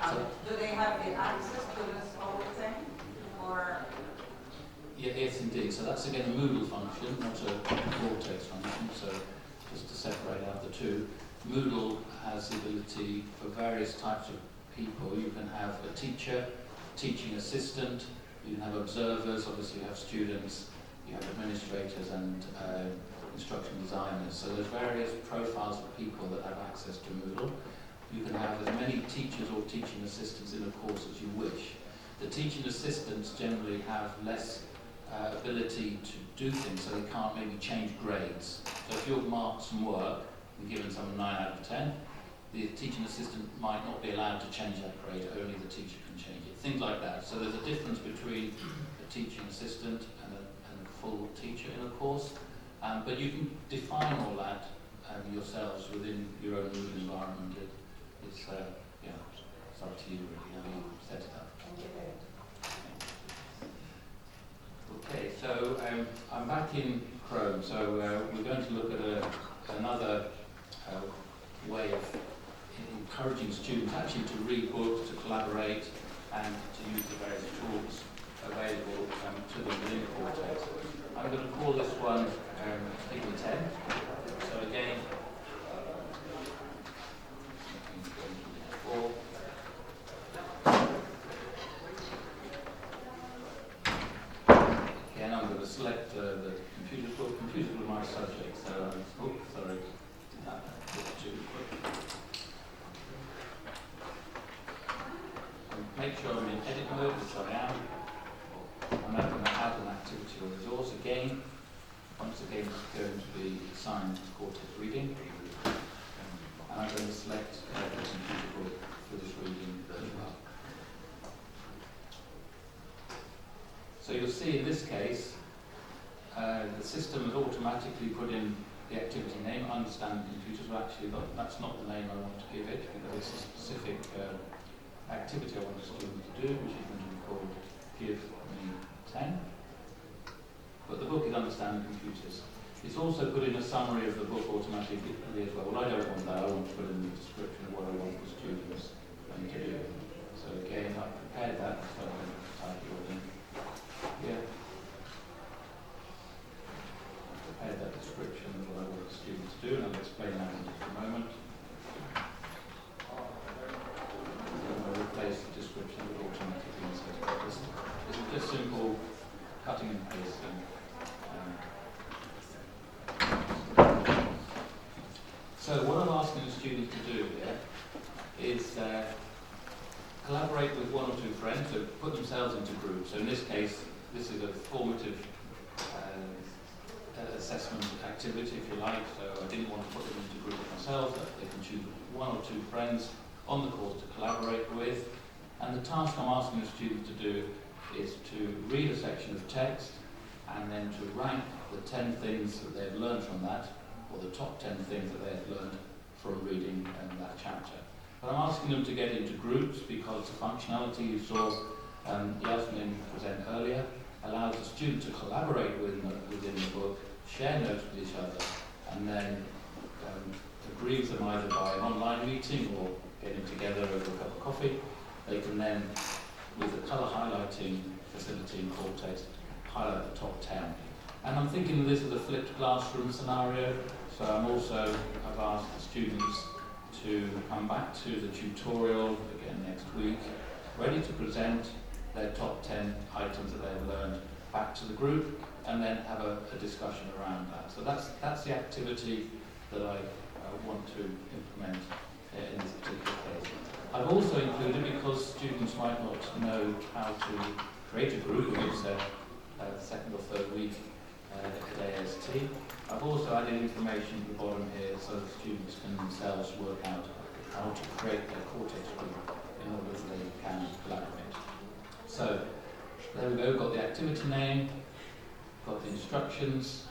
So, do they have the access to this whole thing, or? Yes, indeed. So that's again a Moodle function, not a Kortext function. So just to separate out the two, Moodle has the ability for various types of people. You can have a teacher, teaching assistant, you can have observers, obviously you have students, you have administrators and instruction designers. So there's various profiles of people that have access to Moodle. You can have as many teachers or teaching assistants in a course as you wish. The teaching assistants generally have less ability to do things, so they can't maybe change grades. So if you've marked some work and given someone 9 out of 10, the teaching assistant might not be allowed to change that grade, only the teacher can change it. Things like that. So there's a difference between a teaching assistant and a full teacher in a course. But you can define all that yourselves within your own Moodle environment. It's up to you really how you set it up. Okay, so I'm back in Chrome. So we're going to look at another way of encouraging students actually to read books, to collaborate, and to use the various tools available to them within Kortext. I'm going to call this one Figure 10. So again, again, I'm going to select the computer book. Computers were my subject, so sorry, too quick. Make sure I'm in edit mode, which I am. I'm now going to add an activity or resource again. Once again, it's going to be assigned Kortext reading. And I'm going to select the computer book for this reading as well. So you'll see in this case, the system has automatically put in the activity name. I understand computers, but actually that's not the name I want to give it, because it's a specific activity I want the student to do, which is going to be called Give Me 10. But the book is Understanding Computers. It's also put in a summary of the book automatically as well. Well, I don't want that. I want to put in the description of what I want the students to do. So again, I've prepared that, so I'm going to type it all in here. I've prepared that description of what I want the students to do, and I'll explain that in just a moment. I'll replace the description with automatically instead of this. This is just simple cutting and pasting. So what I'm asking the students to do here is collaborate with one or two friends, so put themselves into groups. So in this case, this is a formative assessment activity, if you like, so I didn't want to put them into groups myself, that they can choose one or two friends on the course to collaborate with. And the task I'm asking the students to do is to read a section of text and then to rank the 10 things that they've learned from that, or the top 10 things that they've learned from reading that chapter. But I'm asking them to get into groups because the functionality you saw Yasmin present earlier allows the student to collaborate within the book, share notes with each other, and then agree with them either by an online meeting or getting together over a cup of coffee. They can then, with the colour highlighting facility in Kortext, highlight the top 10. And I'm thinking this is a flipped classroom scenario, so I've asked the students to come back to the tutorial again next week, ready to present their top 10 items that they've learned back to the group, and then have a discussion around that. So that's the activity that I want to implement in this particular case. I've also included, because students might not know how to create a group, it's a second or third week at AST, I've also added information at the bottom here so that students can themselves work out how to create their Kortext group in order that they can collaborate. So there we go, got the activity name, got the instructions.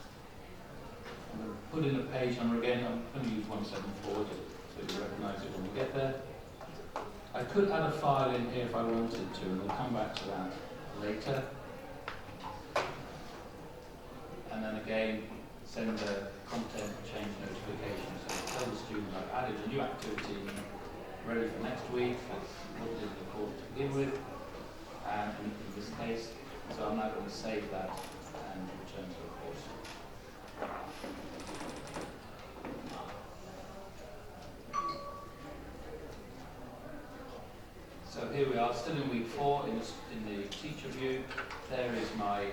I'm going to put in a page number again. I'm going to use 174 so you recognise it when we get there. I could add a file in here if I wanted to, and we'll come back to that later. And then again, send the content change notification. So tell the student I've added a new activity ready for next week. That's what it is the course to begin with. And in this case, so I'm now going to save that and return to the course. So here we are, still in week 4 in the teacher view. There is my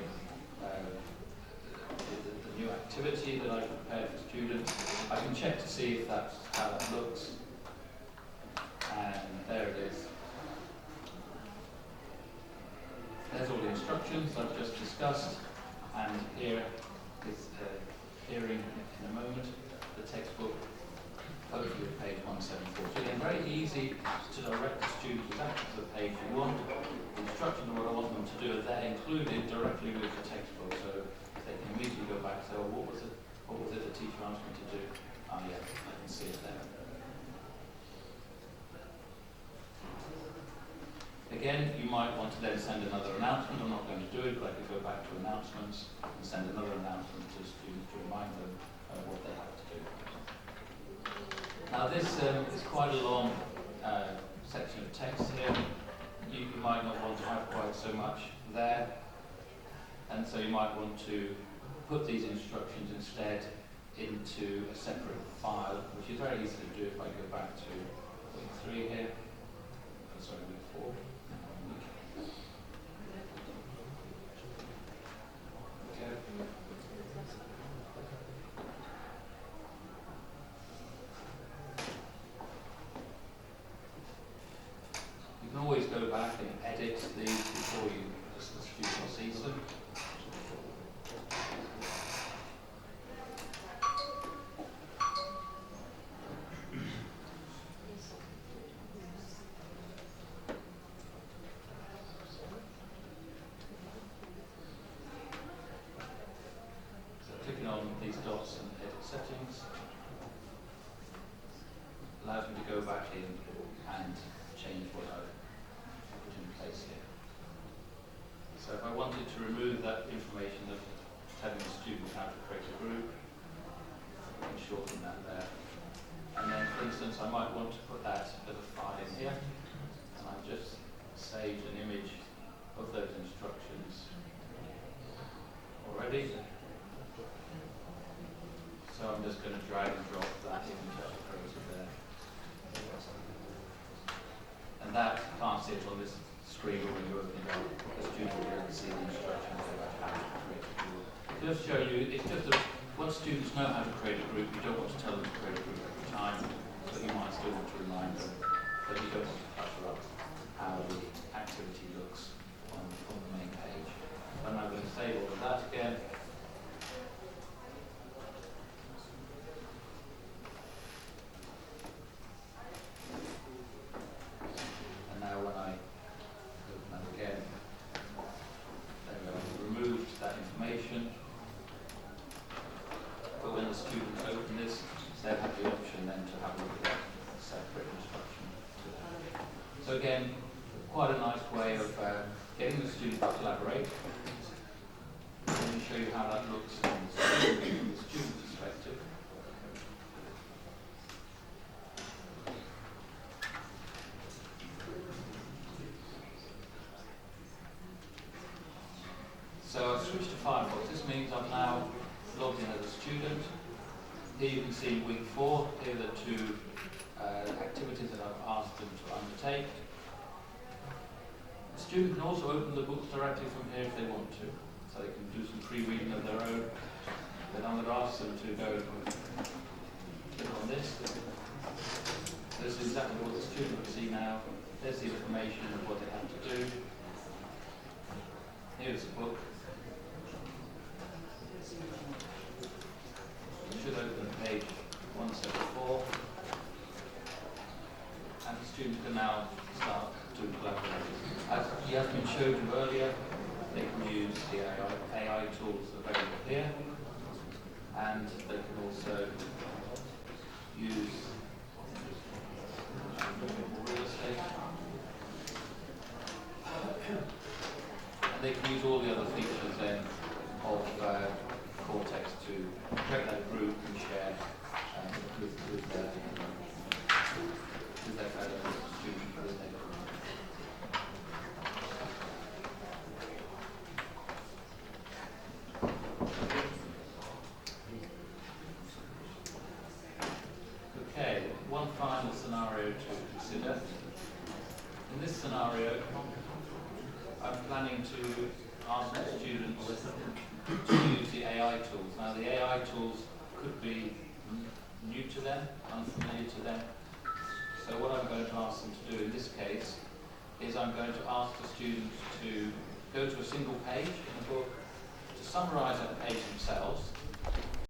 the new activity that I prepared for students. I can check to see if that's how that looks. And there it is. There's all the instructions I've just discussed, and here is hearing in a moment the textbook, hopefully at page 174. So again, very easy to direct the students exactly to the page you want. The instructions of what I want them to do are there included directly with the textbook, so they can immediately go back and say, oh, what was it the teacher asked me to do? Oh yeah, I can see it there. Again, you might want to then send another announcement. I'm not going to do it, but I could go back to announcements and send another announcement to students to remind them of what they have to do. Now this is quite a long section of text here. You might not want to have quite so much there, and so you might want to put these instructions instead into a separate file, which is very easy to do if I go back to week 3 here. Sorry, week 4. You can always go back and edit these before the student sees them. Clicking on these dots and edit settings allows me to go back in and change what I've put in place here. So if I wanted to remove that information of telling the student how to create a group, I can shorten that there. And then, for instance, I might want to put that as a file in here, and I've just saved an image of those instructions already. So I'm just going to drag and drop that image up across there. And that, you can't see it on this screen when you're opening up, the student will be able to see the instructions about how to create a group. Just to show you, it's just that once students know how to create a group, you don't want to tell them to create a group every time, but you might still want to remind them that you don't want to clutter up how So again, quite a nice way of getting the students to collaborate. Let me show you how that looks from the student perspective. So I've switched to Firefox. This means I'm now logged in as a student. Here you can see week 4. Here are the 2 activities that I've asked them to undertake. The student can also open the books directly from here if they want to. So they can do some pre-reading of their own. Then I'm going to ask them to go click on this. This is exactly what the student will see now. There's the information of what they have to do. Here's the book. It should open page 174. And the student can now start to collaborate. As he has been showed you earlier, they can use the AI tools available here, and they can also use real estate, and they can use all the other features then of Kortext to create that group and share with their fellow students, with their group. Okay, one final scenario to consider. In this scenario, I'm planning to ask the students to use the AI tools. Now, the AI tools could be new to them, unfamiliar to them. So what I'm going to ask them to do in this case is I'm going to ask the students to go to a single page in the book, to summarise that page themselves,